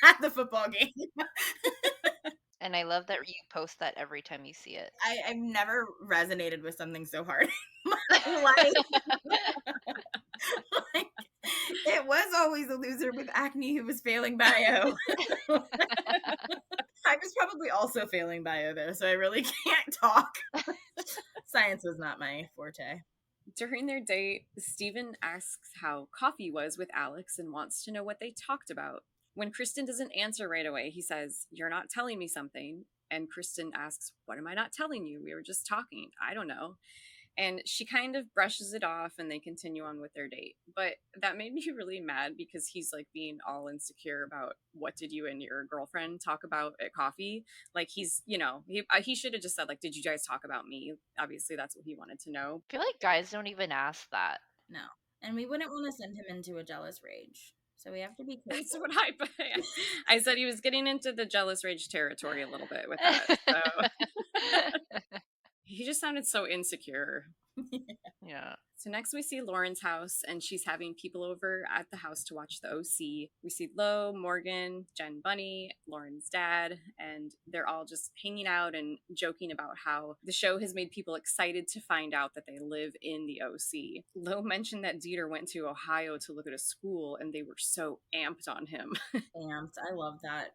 at the football game. And I love that you post that every time you see it. I've never resonated with something so hard in my life. Like, it was always a loser with acne who was failing bio. I was probably also failing bio, though, so I really can't talk. Science was not my forte. During their date, Steven asks how coffee was with Alex and wants to know what they talked about. When Kristin doesn't answer right away, he says, you're not telling me something. And Kristin asks, what am I not telling you? We were just talking. I don't know. And she kind of brushes it off, and they continue on with their date. But that made me really mad because he's like being all insecure about what did you and your girlfriend talk about at coffee? Like, he's, you know, he should have just said, like, did you guys talk about me? Obviously, that's what he wanted to know. I feel like guys don't even ask that. No. And we wouldn't want to send him into a jealous rage. So we have to be careful. That's what I said. He was getting into the jealous rage territory a little bit with that. So. He just sounded so insecure. Yeah. So next we see Lauren's house, and she's having people over at the house to watch the OC. We see Lo, Morgan, Jen Bunny, Lauren's dad, and they're all just hanging out and joking about how the show has made people excited to find out that they live in the OC. Lo mentioned that Dieter went to Ohio to look at a school, and they were so amped on him. Amped. I love that.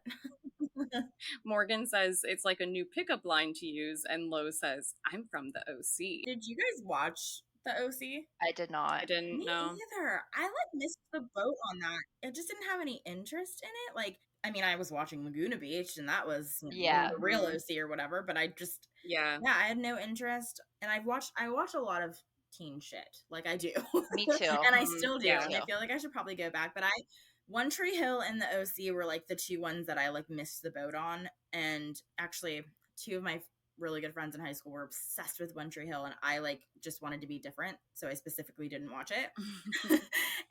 Morgan says it's like a new pickup line to use, and Lo says, I'm from the OC. Did you guys watch the OC? I did not. I didn't know. Me either. I missed the boat on that. It just didn't have any interest in it. Like, I mean, I was watching Laguna Beach, and that was the real OC or whatever. But I just I had no interest. And I watch a lot of teen shit. Like I do. Me too. And I still do. And I feel like I should probably go back. But One Tree Hill and the OC were like the two ones that I like missed the boat on. And actually, two of my really good friends in high school were obsessed with One Tree Hill, and I like just wanted to be different, so I specifically didn't watch it.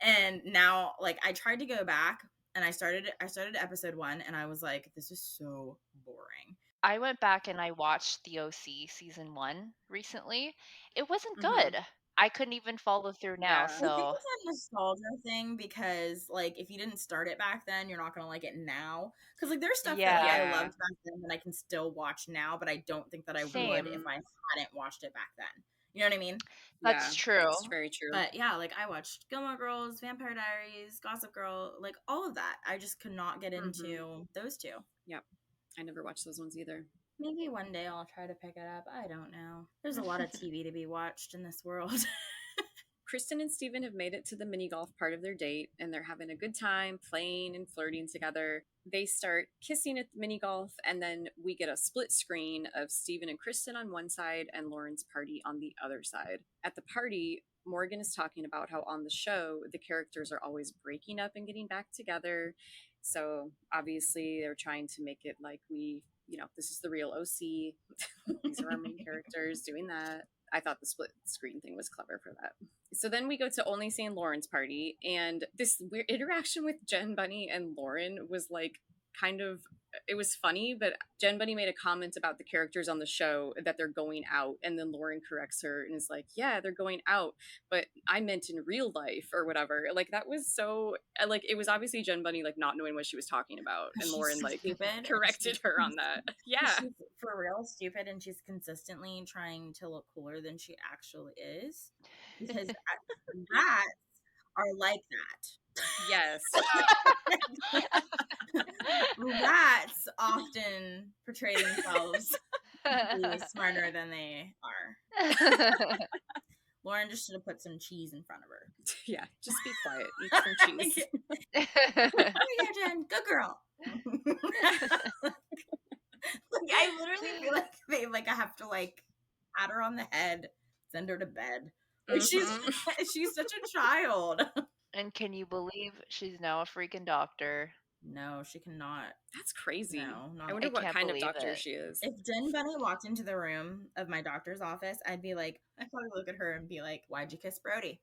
And now, like, I tried to go back, and I started episode 1, and I was like, this is so boring. I went back and I watched the OC season 1 recently. It wasn't good. I couldn't even follow through now. So I think it's a nostalgia thing, because like if you didn't start it back then, you're not gonna like it now. Because like there's stuff that I loved back then that I can still watch now, but I don't think that I would if I hadn't watched it back then. You know what I mean? That's true. That's very true. But yeah, like I watched Gilmore Girls, Vampire Diaries, Gossip Girl, like all of that. I just could not get into those two. Yep. I never watched those ones either. Maybe one day I'll try to pick it up. I don't know. There's a lot of TV to be watched in this world. Kristin and Steven have made it to the mini golf part of their date, and they're having a good time playing and flirting together. They start kissing at the mini golf, and then we get a split screen of Steven and Kristin on one side and Lauren's party on the other side. At the party, Morgan is talking about how on the show, the characters are always breaking up and getting back together. So obviously they're trying to make it like this is the real OC. These are our main characters doing that. I thought the split screen thing was clever for that. So then we go to only seeing Lauren's party, and this weird interaction with Jen Bunny and Lauren was like it was funny, but Jen Bunny made a comment about the characters on the show that they're going out, and then Lauren corrects her and is like, yeah, they're going out, but I meant in real life or whatever. Like that was so like, it was obviously Jen Bunny like not knowing what she was talking about, and Lauren like corrected her on that. Yeah, she's for real stupid, and she's consistently trying to look cooler than she actually is, because rats are like that. Yes. Rats often portray themselves to be smarter than they are. Lauren just should have put some cheese in front of her. Yeah, just be quiet. Eat some cheese. Oh yeah, Jen, good girl. Like I literally feel like I have to like pat her on the head, send her to bed. Like, she's such a child. And can you believe she's now a freaking doctor? No, she cannot. That's crazy. No, I wonder what kind of doctor she is. If Jen Bunny walked into the room of my doctor's office, I'd be like, I'd probably look at her and be like, why'd you kiss Brody?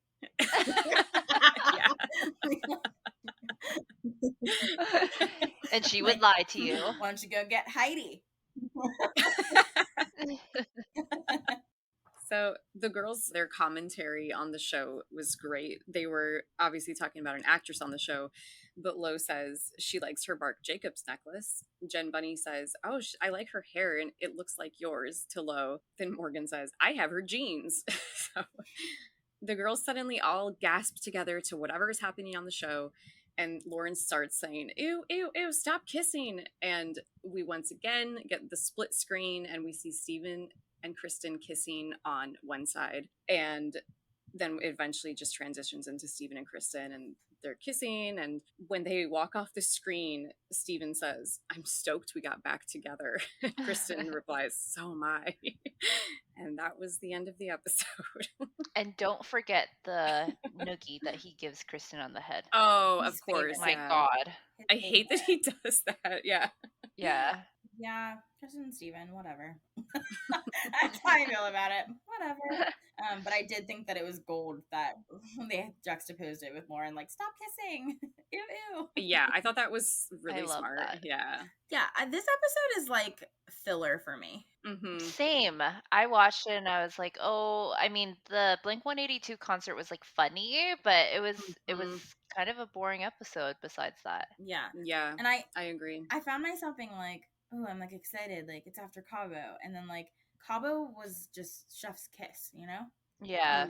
And she would lie to you. Why don't you go get Heidi? So the girls, their commentary on the show was great. They were obviously talking about an actress on the show, but Lo says she likes her Marc Jacobs necklace. Jen Bunny says, oh, I like her hair and it looks like yours to Lo. Then Morgan says, I have her jeans. So the girls suddenly all gasp together to whatever is happening on the show. And Lauren starts saying, ew, ew, ew, stop kissing. And we once again get the split screen and we see Steven and Kristin kissing on one side, and then it eventually just transitions into Steven and Kristin, and they're kissing, and when they walk off the screen, Steven says, I'm stoked we got back together. Kristin replies, so am I. And that was the end of the episode. And don't forget the noogie that he gives Kristin on the head. Oh, of course. My God. I hate that he does that. Yeah. Yeah, Kristin and Steven, whatever. That's how I feel about it. Whatever. But I did think that it was gold that they juxtaposed it with Lauren, like, stop kissing. Ew, ew. Yeah, I thought that was really smart. That. Yeah. Yeah, this episode is like filler for me. Mm-hmm. Same. I watched it and I was like, oh, I mean, the Blink-182 concert was like funny, but it was kind of a boring episode besides that. Yeah. Yeah. And I agree. I found myself being like, oh, I'm like excited, like it's after Cabo, and then like Cabo was just chef's kiss, you know? Yeah.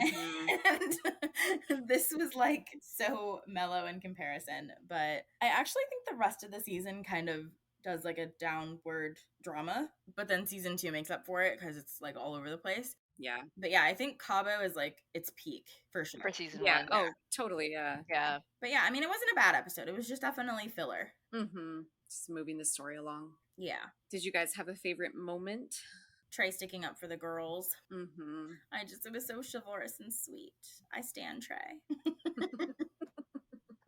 And this was like so mellow in comparison, but I actually think the rest of the season kind of does like a downward drama, but then season 2 makes up for it because it's like all over the place. Yeah. But yeah, I think Cabo is like its peak for sure. For season 1. Oh, totally, yeah. Yeah. But yeah, I mean, it wasn't a bad episode. It was just definitely filler. Mm-hmm. Just moving the story along. Yeah. Did you guys have a favorite moment? Trey sticking up for the girls. Mm-hmm. It was so chivalrous and sweet. I stand Trey.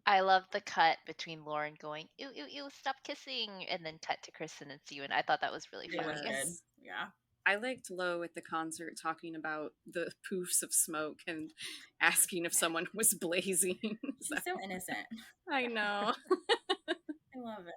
I love the cut between Lauren going, ew, ew, ew, stop kissing, and then cut to Kristin and Steven. I thought that was really funny. Yes. Yeah. I liked Lo at the concert talking about the poofs of smoke and asking if someone was blazing. She's so innocent. I know. I love it.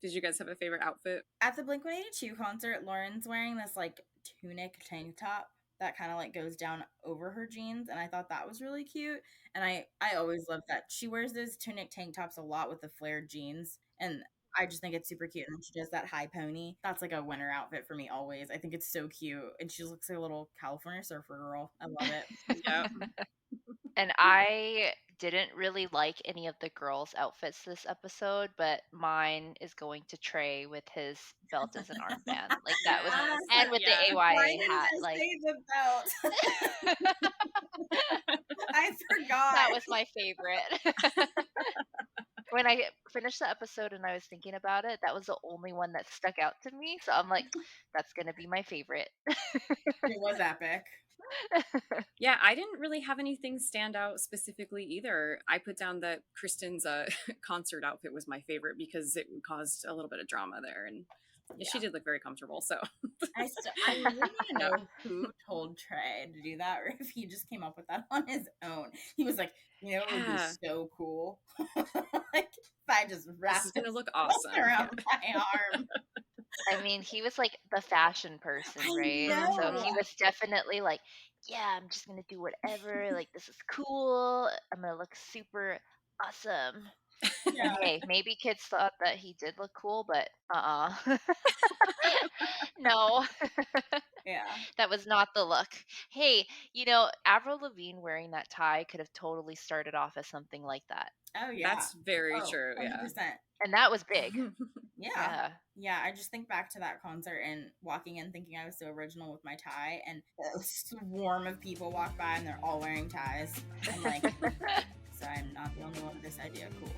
Did you guys have a favorite outfit? At the Blink-182 concert, Lauren's wearing this like tunic tank top that kind of like goes down over her jeans, and I thought that was really cute. And I always love that she wears those tunic tank tops a lot with the flared jeans, and I just think it's super cute. And she does that high pony. That's like a winter outfit for me always. I think it's so cute, and she looks like a little California surfer girl. I love it. Yeah. And I didn't really like any of the girls' outfits this episode, but mine is going to Trey with his belt as an armband. Like that was, and with the AYA hat. Like the belt. I forgot. That was my favorite. When I finished the episode and I was thinking about it, that was the only one that stuck out to me. So I'm like, that's gonna be my favorite. It was epic. Yeah, I didn't really have anything stand out specifically either. I put down that Kristin's concert outfit was my favorite because it caused a little bit of drama there, and she did look very comfortable. So I really want to know who told Trey to do that, or if he just came up with that on his own. He was like, you know, it would be so cool. Like if I just wrapped it's gonna look awesome around my arm. I mean, he was like the fashion person, right? So he was definitely like, yeah, I'm just going to do whatever. Like, this is cool. I'm going to look super awesome. Yeah. Hey, maybe kids thought that he did look cool, but no. Yeah. That was not the look. Hey, you know, Avril Lavigne wearing that tie could have totally started off as something like that. Oh, yeah. That's very true. 100%. Yeah. And that was big. Yeah. I just think back to that concert and walking in thinking I was so original with my tie, and a swarm of people walk by and they're all wearing ties. I'm like, so I'm not the only one with this idea. Cool.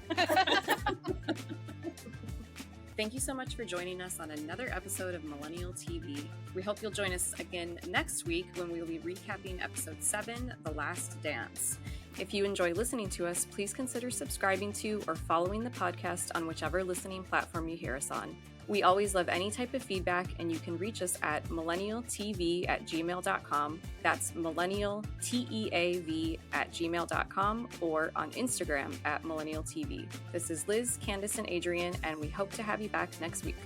Thank you so much for joining us on another episode of Millennial TV. We hope you'll join us again next week when we'll be recapping episode 7, The Last Dance. If you enjoy listening to us, please consider subscribing to or following the podcast on whichever listening platform you hear us on. We always love any type of feedback, and you can reach us at millennialtv@gmail.com. That's millennialteav@gmail.com, or on Instagram @millennialtv. This is Liz, Candace, and Adrienne, and we hope to have you back next week.